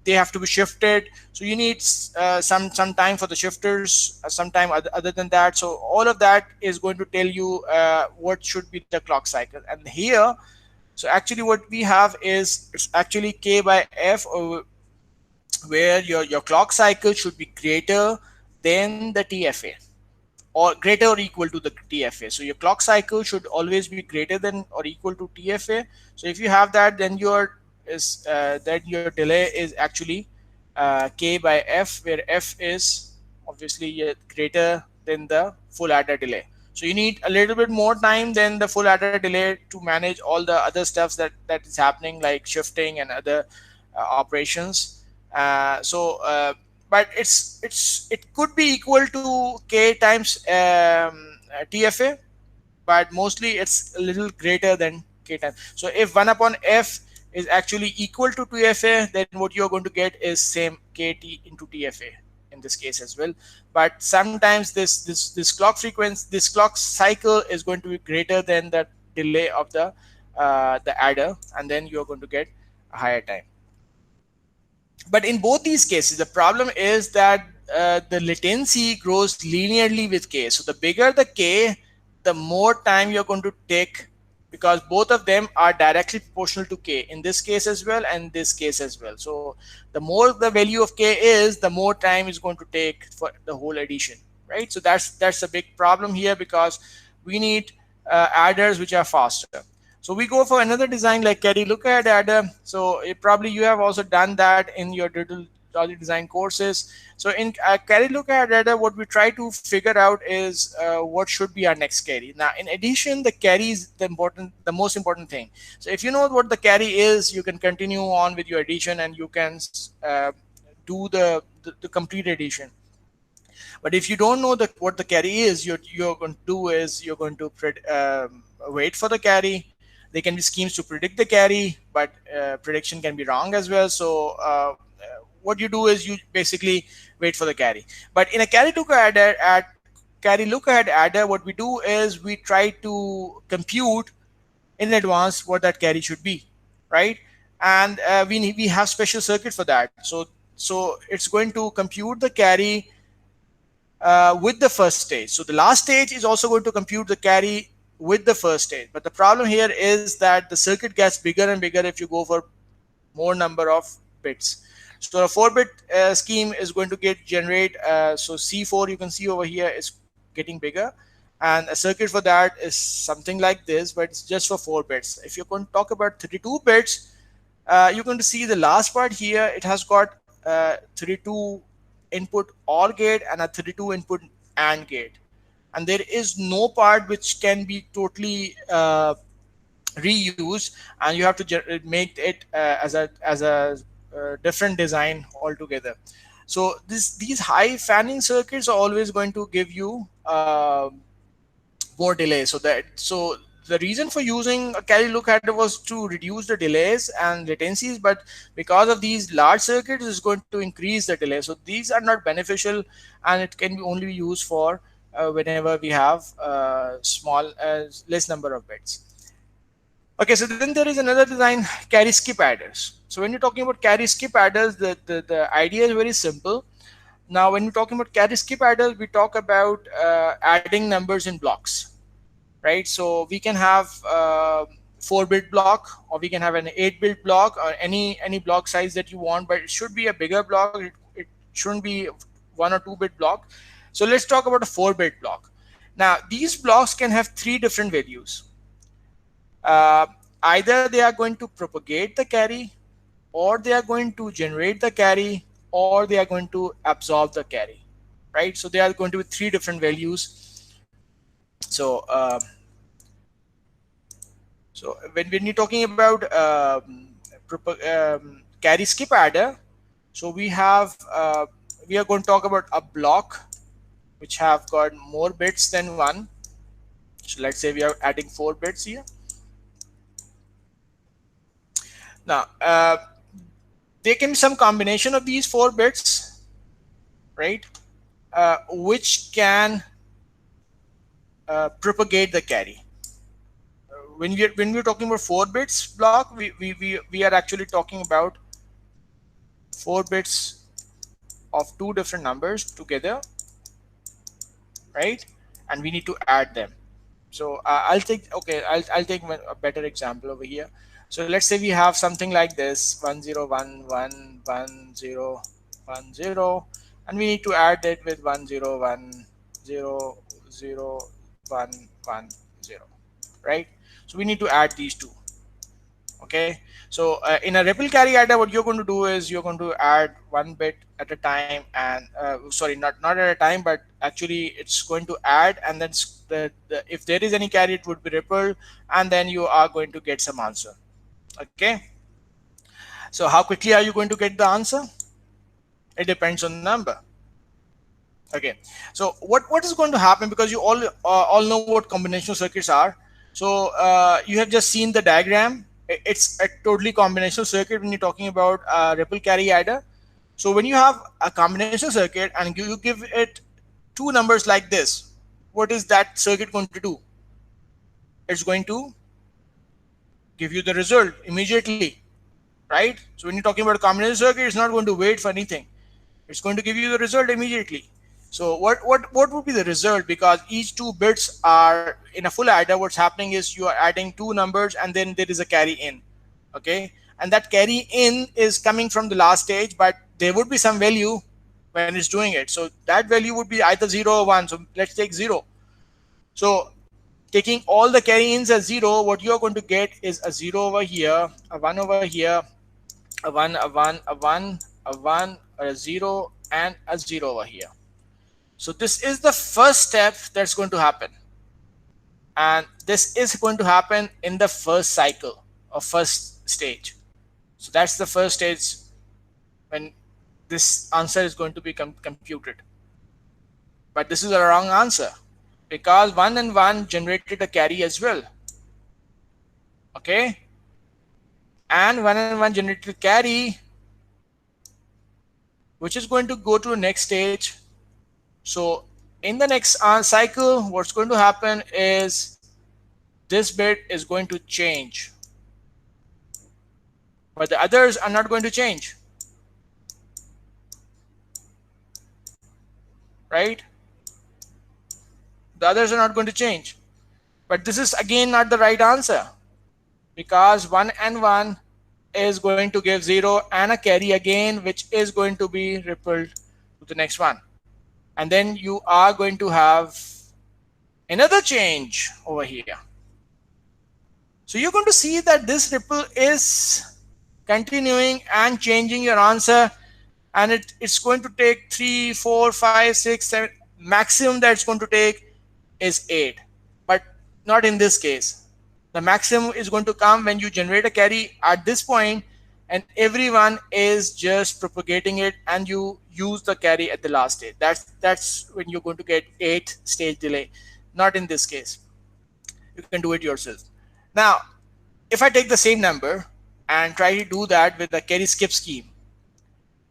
S1: they have to be shifted. So you need some time for the shifters, some time other than that. So all of that is going to tell you what should be the clock cycle. And here, so actually what we have is it's actually k by f, where your clock cycle should be greater than the TFA, or greater or equal to the TFA. So your clock cycle should always be greater than or equal to TFA. So if you have that, then your delay is actually k by f, where f is obviously greater than the full adder delay. So you need a little bit more time than the full adder delay to manage all the other stuffs that is happening, like shifting and other operations. But it could be equal to k times TFA, but mostly it's a little greater than k times. So if 1 upon f is actually equal to TFA, then what you're going to get is same kt into TFA in this case as well. But sometimes this clock frequency, this clock cycle is going to be greater than the delay of the adder, and then you're going to get a higher time. But in both these cases, the problem is that the latency grows linearly with k. So the bigger the k, the more time you're going to take, because both of them are directly proportional to k in this case as well and this case as well. So the more the value of k is, the more time is going to take for the whole addition, right? So that's a big problem here, because we need adders which are faster. So we go for another design like carry lookahead adder. So probably you have also done that in your digital logic design courses. So in carry lookahead adder, what we try to figure out is what should be our next carry. Now, in addition, the carry is the most important thing. So if you know what the carry is, you can continue on with your addition, and you can do the complete addition. But if you don't know what the carry is, you're going to do is you're going to wait for the carry. There can be schemes to predict the carry, but prediction can be wrong as well. So what you do is you basically wait for the carry. But in a carry lookahead adder, what we do is we try to compute in advance what that carry should be, right? And we have special circuit for that. So it's going to compute the carry with the first stage. So the last stage is also going to compute the carry with the first stage. But the problem here is that the circuit gets bigger and bigger if you go for more number of bits. So a 4-bit scheme is going to generate. So C4, you can see over here, is getting bigger, and a circuit for that is something like this, but it's just for 4 bits. If you're going to talk about 32 bits, you're going to see the last part here. It has got 32 input OR gate and a 32 input AND gate, and there is no part which can be totally reused, and you have to make it as a different design altogether. So these high fanning circuits are always going to give you more delay. So the reason for using a carry lookahead was to reduce the delays and latencies, but because of these large circuits, it's going to increase the delay. So these are not beneficial, and it can be only used for whenever we have small less number of bits. Okay, so then there is another design, carry skip adders. So when you're talking about carry skip adders, the idea is very simple. Now, when we're talking about carry skip adders, we talk about adding numbers in blocks, right? So we can have 4-bit block, or we can have an 8-bit block, or any block size that you want, but it should be a bigger block. It shouldn't be 1 or 2-bit block. So let's talk about a 4-bit block. Now, these blocks can have 3 different values. Either they are going to propagate the carry, or they are going to generate the carry, or they are going to absorb the carry, right? So they are going to be 3 different values. So when you're talking about carry skip adder, so we are going to talk about a block which have got more bits than 1. So let's say we are adding 4 bits here. Now, there can be some combination of these 4 bits, right, which can propagate the carry. When we're talking about 4 bits block, we are actually talking about 4 bits of two different numbers together, right? And we need to add them. So I'll take, okay, I'll take a better example over here. So let's say we have something like this: 10111010, and we need to add it with 101001110, right? So we need to add these two. Okay, so in a ripple carry adder, what you're going to do is you're going to add one bit at a time, and sorry, not at a time, but actually it's going to add, and then if there is any carry, it would be rippled, and then you are going to get some answer. Okay, so how quickly are you going to get the answer? It depends on the number. Okay, so what is going to happen, because you all know what combinational circuits are. So you have just seen the diagram. It's a totally combinational circuit when you're talking about ripple carry adder. So when you have a combinational circuit and you give it two numbers like this, what is that circuit going to do? It's going to give you the result immediately, right? So when you're talking about a combinational circuit, it's not going to wait for anything. It's going to give you the result immediately. So what would be the result? Because each two bits are in a full adder, what's happening is you are adding two numbers and then there is a carry in. Okay, and that carry in is coming from the last stage, but there would be some value when it's doing it. So that value would be either 0 or 1. So let's take 0. So taking all the carry ins as 0, what you're going to get is a 0 over here, a 1 over here, a 1, a 1, a 1, a 1, a 0, and a 0 over here. So this is the first step that's going to happen. And this is going to happen in the first cycle or first stage. So that's the first stage when this answer is going to be computed. But this is a wrong answer, because 1 and 1 generated a carry as well. Okay? And 1 and 1 generated carry, which is going to go to the next stage. So in the next cycle, what's going to happen is this bit is going to change, but the others are not going to change, right? The others are not going to change. But this is again not the right answer, because 1 and 1 is going to give 0 and a carry again, which is going to be rippled to the next one. And then you are going to have another change over here. So you're going to see that this ripple is continuing and changing your answer, and it's going to take 3, 4, 5, 6, 7. Maximum that's going to take is 8, but not in this case. The maximum is going to come when you generate a carry at this point, and everyone is just propagating it, and you use the carry at the last stage. That's when you're going to get 8 stage delay. Not in this case. You can do it yourself. Now, if I take the same number and try to do that with a carry skip scheme,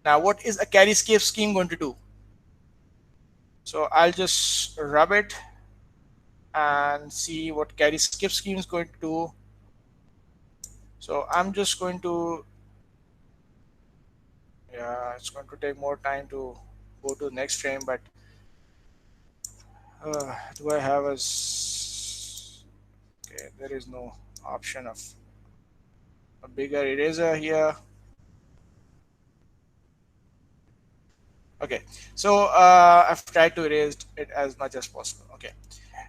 S1: now what is a carry skip scheme going to do? So I'll just rub it and see what carry skip scheme is going to do. So I'm just going to, yeah, it's going to take more time to go to the next frame, but do I have a, okay, there is no option of a bigger eraser here. Okay, so I've tried to erase it as much as possible. Okay,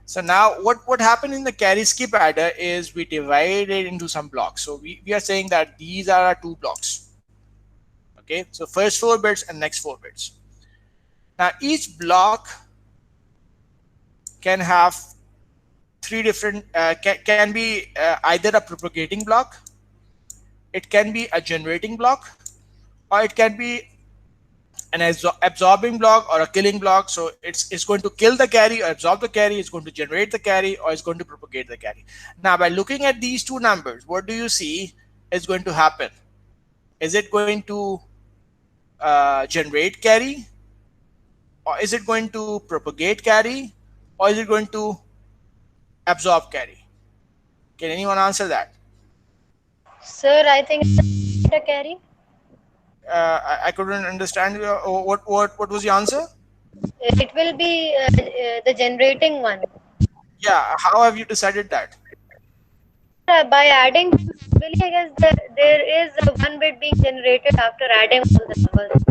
S1: so now what happened in the carry skip adder is we divide it into some blocks. So we are saying that these are our two blocks. Okay, so first 4 bits and next 4 bits. Now each block can have 3 different, can be either a propagating block, it can be a generating block, or it can be an absorbing block or a killing block. So it's going to kill the carry or absorb the carry, it's going to generate the carry, or it's going to propagate the carry. Now by looking at these two numbers, what do you see is going to happen? Is it going to generate carry, or is it going to propagate carry, or is it going to absorb carry? Can anyone answer that?
S3: Sir, I think it's a carry.
S1: I couldn't understand what was the answer.
S3: It will be the generating one.
S1: Yeah, how have you decided that?
S3: By adding, really, I guess there is a one bit being generated after adding all the numbers.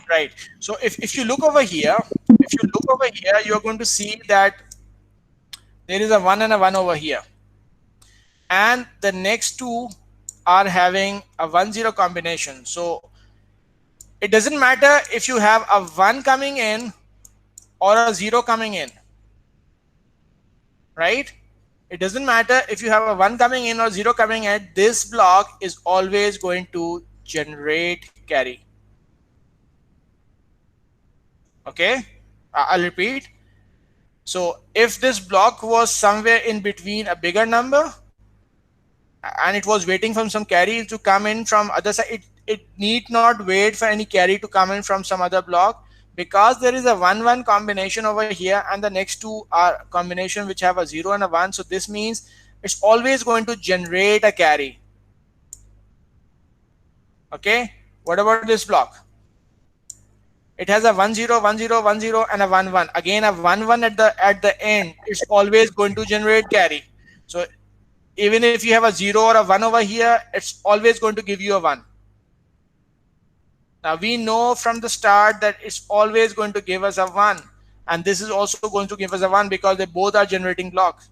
S1: Right. So if you look over here, if you look over here, you're going to see that there is a 1 and a 1 over here, and the next two are having a 1 0 combination. So it doesn't matter if you have a 1 coming in or a 0 coming in, right? It doesn't matter if you have a 1 coming in or 0 coming in, this block is always going to generate carry. Okay, I'll repeat. So if this block was somewhere in between a bigger number and it was waiting for some carry to come in from other side, it need not wait for any carry to come in from some other block, because there is a 1 1 combination over here and the next two are combination which have a 0 and a 1. So this means it's always going to generate a carry. Okay, what about this block? It has a 1 0 1 0 1 0 and a 1 1. Again a 1 1 at the end. It's always going to generate carry. So even if you have a 0 or a 1 over here, it's always going to give you a 1. Now we know from the start that it's always going to give us a 1, and this is also going to give us a 1 because they both are generating blocks.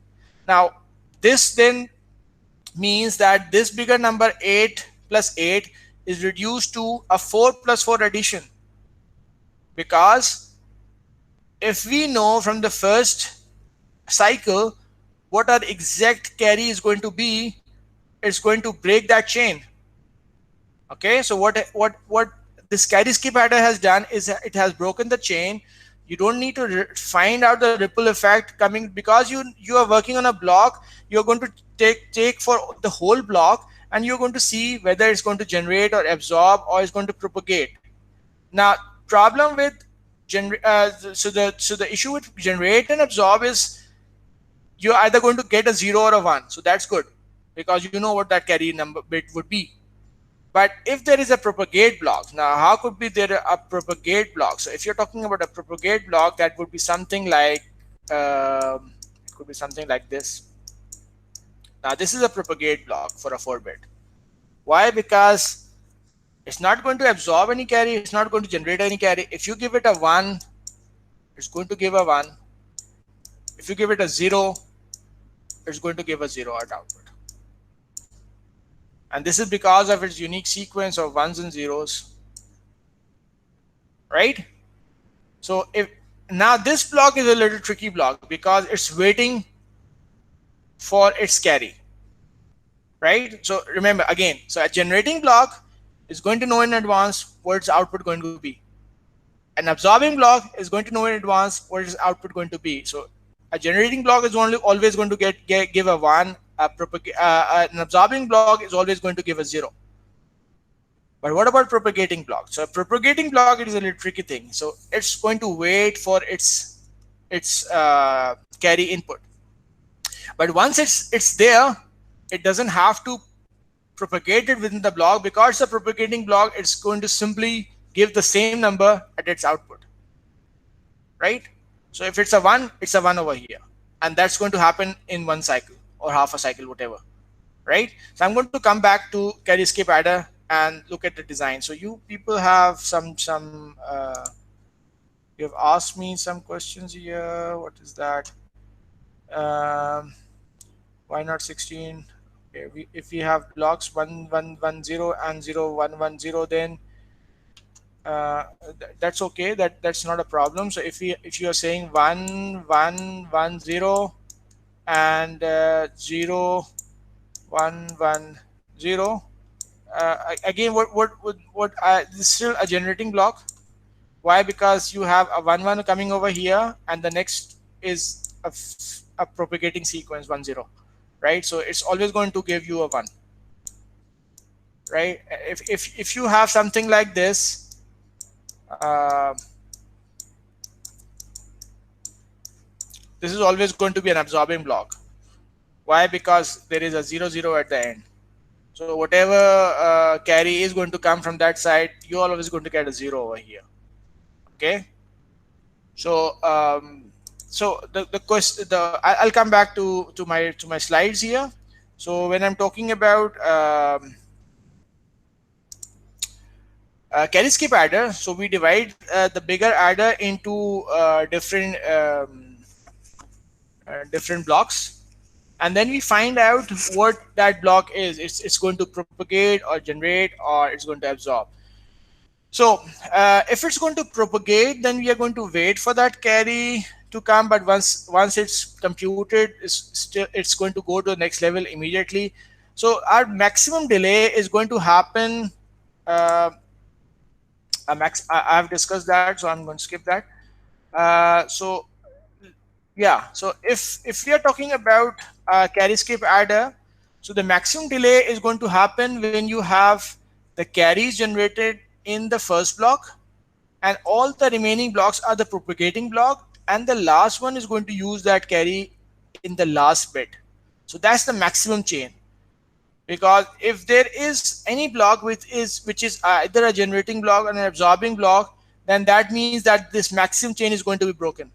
S1: Now this then means that this bigger number 8 plus 8 is reduced to a 4 plus 4 addition, because if we know from the first cycle what our exact carry is going to be, it's going to break that chain. Okay, so what this carry skip adder has done is it has broken the chain. You don't need to find out the ripple effect coming, because you are working on a block. You're going to take for the whole block, and you're going to see whether it's going to generate or absorb or it's going to propagate. Now problem with the issue with generate and absorb is you're either going to get a 0 or a 1. So that's good, because you know what that carry number bit would be. But if there is a propagate block, now how could be there a propagate block? So if you're talking about a propagate block, that would be something like it could be something like this. Now this is a propagate block for a 4-bit. Why? Because it's not going to absorb any carry, it's not going to generate any carry. If you give it a 1, it's going to give a 1. If you give it a 0, it's going to give a 0 at output. And this is because of its unique sequence of 1s and 0s, right? So if now this block is a little tricky block because it's waiting for its carry, right? So remember again, so a generating block is going to know in advance what its output going to be. An absorbing block is going to know in advance what its output going to be. So a generating block is only always going to give a 1. An absorbing block is always going to give a 0. But what about propagating block? So a propagating block, it is a little tricky thing. So it's going to wait for its carry input. But once it's there, it doesn't have to propagate it within the block, because the propagating block, it's going to simply give the same number at its output, right? So if it's a 1, it's a 1 over here, and that's going to happen in one cycle or half a cycle, whatever, right? So I'm going to come back to carry skip adder and look at the design. So you people have you have asked me some questions here. What is that? Why not 16? Okay, if we have blocks 1 1 1 0 and 0 1 1 0, then that's okay. That's not a problem. So if you are saying 1 1 1 0 and 0 1 1 0, again, this is still a generating block. Why? Because you have a 1 1 coming over here, and the next is a propagating sequence 1 0, right? So it's always going to give you a 1, right? If you have something like this, uh, this is always going to be an absorbing block. Why? Because there is a 0 0 at the end. So whatever carry is going to come from that side, you're always going to get a zero over here. Okay. So the question, I'll come back to my slides here. So when I'm talking about carry skip adder, so we divide the bigger adder into different blocks, and then we find out what that block is. It's going to propagate or generate or it's going to absorb. So if it's going to propagate, then we are going to wait for that carry to come. But once it's computed, it's going to go to the next level immediately. So our maximum delay is going to happen. Uh, I've discussed that, so I'm going to skip that. So yeah, so if we are talking about carry skip adder, so the maximum delay is going to happen when you have the carries generated in the first block, and all the remaining blocks are the propagating block, and the last one is going to use that carry in the last bit. So that's the maximum chain. Because if there is any block which is either a generating block or an absorbing block, then that means that this maximum chain is going to be broken.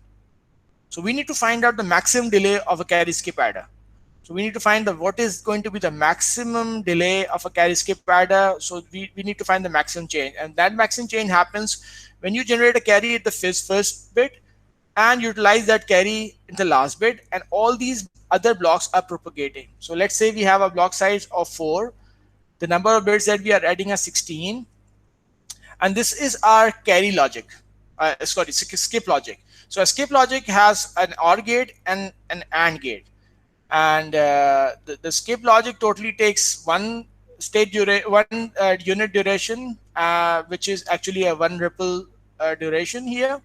S1: So we need to find out the maximum delay of a carry skip adder. So we need to find the what is going to be the maximum delay of a carry skip adder. So we need to find the maximum change, and that maximum change happens when you generate a carry at the first bit and utilize that carry in the last bit, and all these other blocks are propagating. So let's say we have a block size of 4. The number of bits that we are adding are 16, and this is our carry logic. Sorry, skip logic. So a skip logic has an OR gate and an AND gate, and the skip logic totally takes one unit duration, which is actually a one ripple duration here.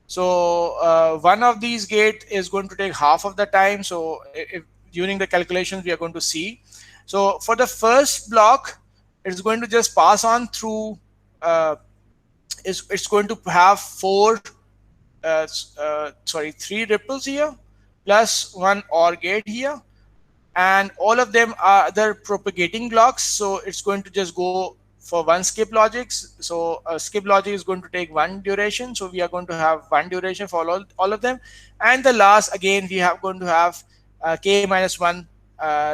S1: So one of these gate is going to take half of the time. So if during the calculations we are going to see. So for the first block, it's going to just pass on through. It's going to have three ripples here, plus one OR gate here, and all of them are other propagating blocks. So it's going to just go for one skip logic. So a skip logic is going to take one duration. So we are going to have one duration for all of them. And the last, again, we have going to have k minus 1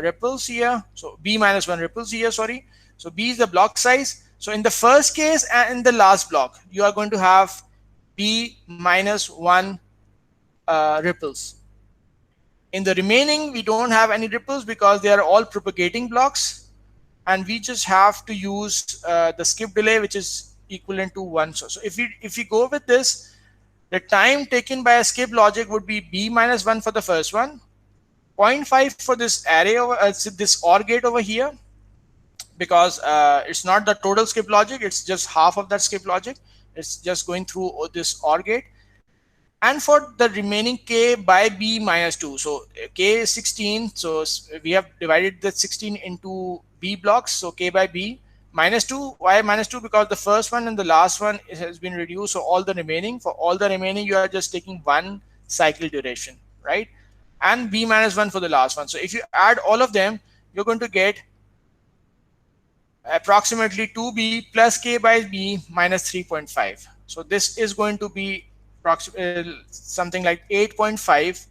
S1: ripples here. So b minus 1 ripples here, sorry. So b is the block size. So in the first case and in the last block, you are going to have b minus 1 ripples. In the remaining, we don't have any ripples because they are all propagating blocks, and we just have to use the skip delay, which is equivalent to 1. So if we go with this, the time taken by a skip logic would be b minus 1 for the first one, zero point 0.5 for this array over this OR gate over here, because it's not the total skip logic, it's just half of that skip logic. It's just going through this OR gate. And for the remaining k by b minus 2, so k is 16, so we have divided the 16 into b blocks. So k by b minus 2. Why minus 2? Because the first one and the last one has been reduced. So all the remaining, for all the remaining, you are just taking one cycle duration, right? And b minus 1 for the last one. So if you add all of them, you're going to get approximately 2b plus k by b minus 3.5. So this is going to be something like 8.5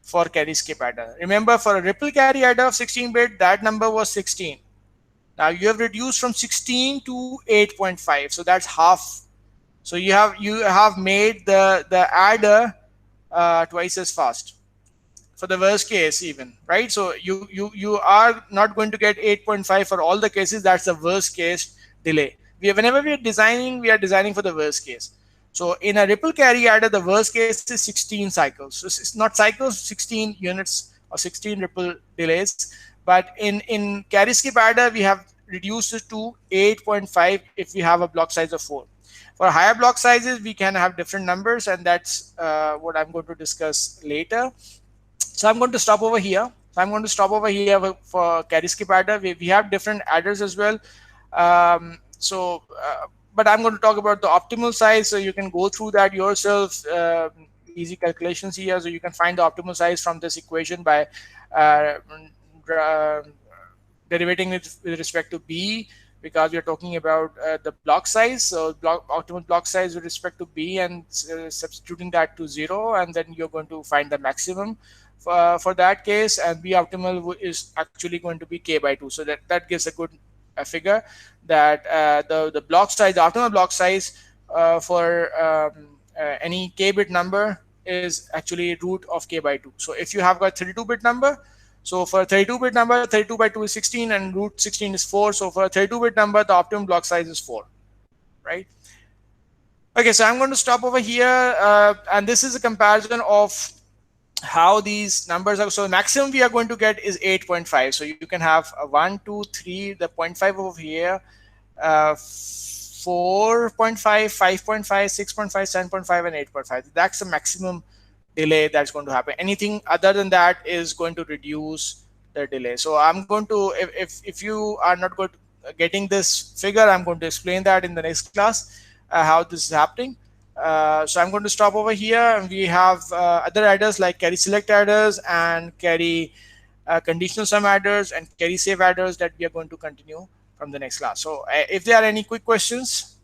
S1: for carry skip adder. Remember, for a ripple carry adder of 16-bit, that number was 16. Now you have reduced from 16 to 8.5, so that's half. So you have made the adder twice as fast for the worst case even, right? So you are not going to get 8.5 for all the cases. That's the worst case delay. Whenever we are designing for the worst case. So in a ripple carry adder, the worst case is 16 cycles. So it's not cycles, 16 units or 16 ripple delays. But in carry skip adder, we have reduced it to 8.5 if we have a block size of 4. For higher block sizes, we can have different numbers, and that's what I'm going to discuss later. So I'm going to stop over here. For carry skip adder. We have different adders as well. But I'm going to talk about the optimal size, so you can go through that yourself. Easy calculations here, so you can find the optimal size from this equation by uh, derivating with respect to b, because we are talking about the block size. So optimal block size with respect to b, and substituting that to 0, and then you're going to find the maximum for that case. And b optimal is actually going to be k by 2. So that gives a good figure that the block size, the optimal block size for any k bit number is actually root of k by 2. So if you have got 32-bit number, so for a 32-bit number, 32 by 2 is 16, and root 16 is 4. So for a 32-bit number, the optimum block size is 4, right? Okay, so I'm going to stop over here, and this is a comparison of how these numbers are. So maximum we are going to get is 8.5. So you can have a 1, 2, 3, the zero point 0.5 over here, 4.5, 5.5, 6.5, 7.5, and 8.5. That's the maximum delay that's going to happen. Anything other than that is going to reduce the delay. So I'm going to, if you are not good getting this figure, I'm going to explain that in the next class, how this is happening. So I'm going to stop over here, and we have other adders like carry select adders and carry conditional sum adders and carry save adders that we are going to continue from the next class. So if there are any quick questions.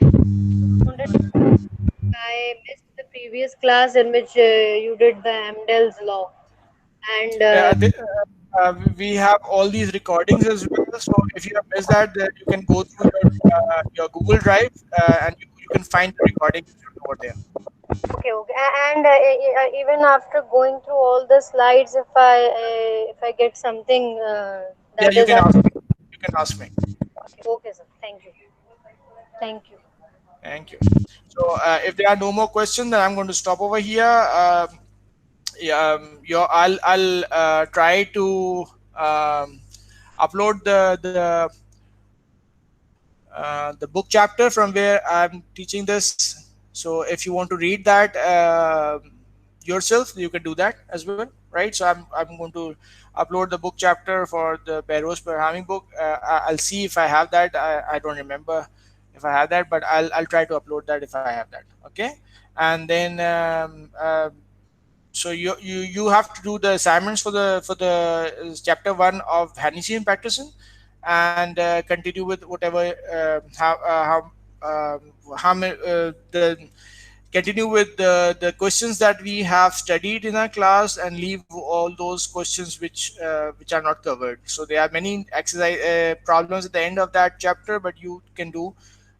S3: Wanted to I missed the previous class in which you did the Amdel's law, and
S1: uh, th- we have all these recordings as well. So if you have missed that, then you can go through your Google Drive, and you can find the recordings over there.
S3: okay, okay. And even after going through all the slides, if I get something
S1: Yeah,
S3: that
S1: you
S3: is
S1: can ask me. You can ask me.
S3: okay, sir. Thank you.
S1: Thank you. So if there are no more questions, then I'm going to stop over here. Yeah, I'll try to upload the book chapter from where I'm teaching this. So if you want to read that yourself, you can do that as well, right? So I'm going to upload the book chapter for the Barrows programming book. I'll see if I have that. I don't remember if I have that, but I'll try to upload that if I have that. Okay, and then so you have to do the assignments for the chapter one of Hennessy and Patterson, and continue with whatever how the continue with the questions that we have studied in our class, and leave all those questions which are not covered. So there are many exercise problems at the end of that chapter, but you can do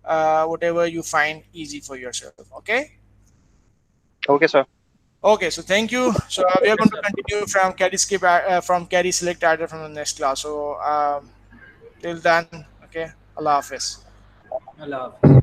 S1: whatever you find easy for yourself. Okay.
S2: Okay, sir.
S1: Okay, so thank you. So we are
S4: Okay,
S1: going to
S4: sir.
S1: continue from carry skip from carry select adder from the next class. So till then, okay, Allah Hafiz.
S4: Allah Hafiz.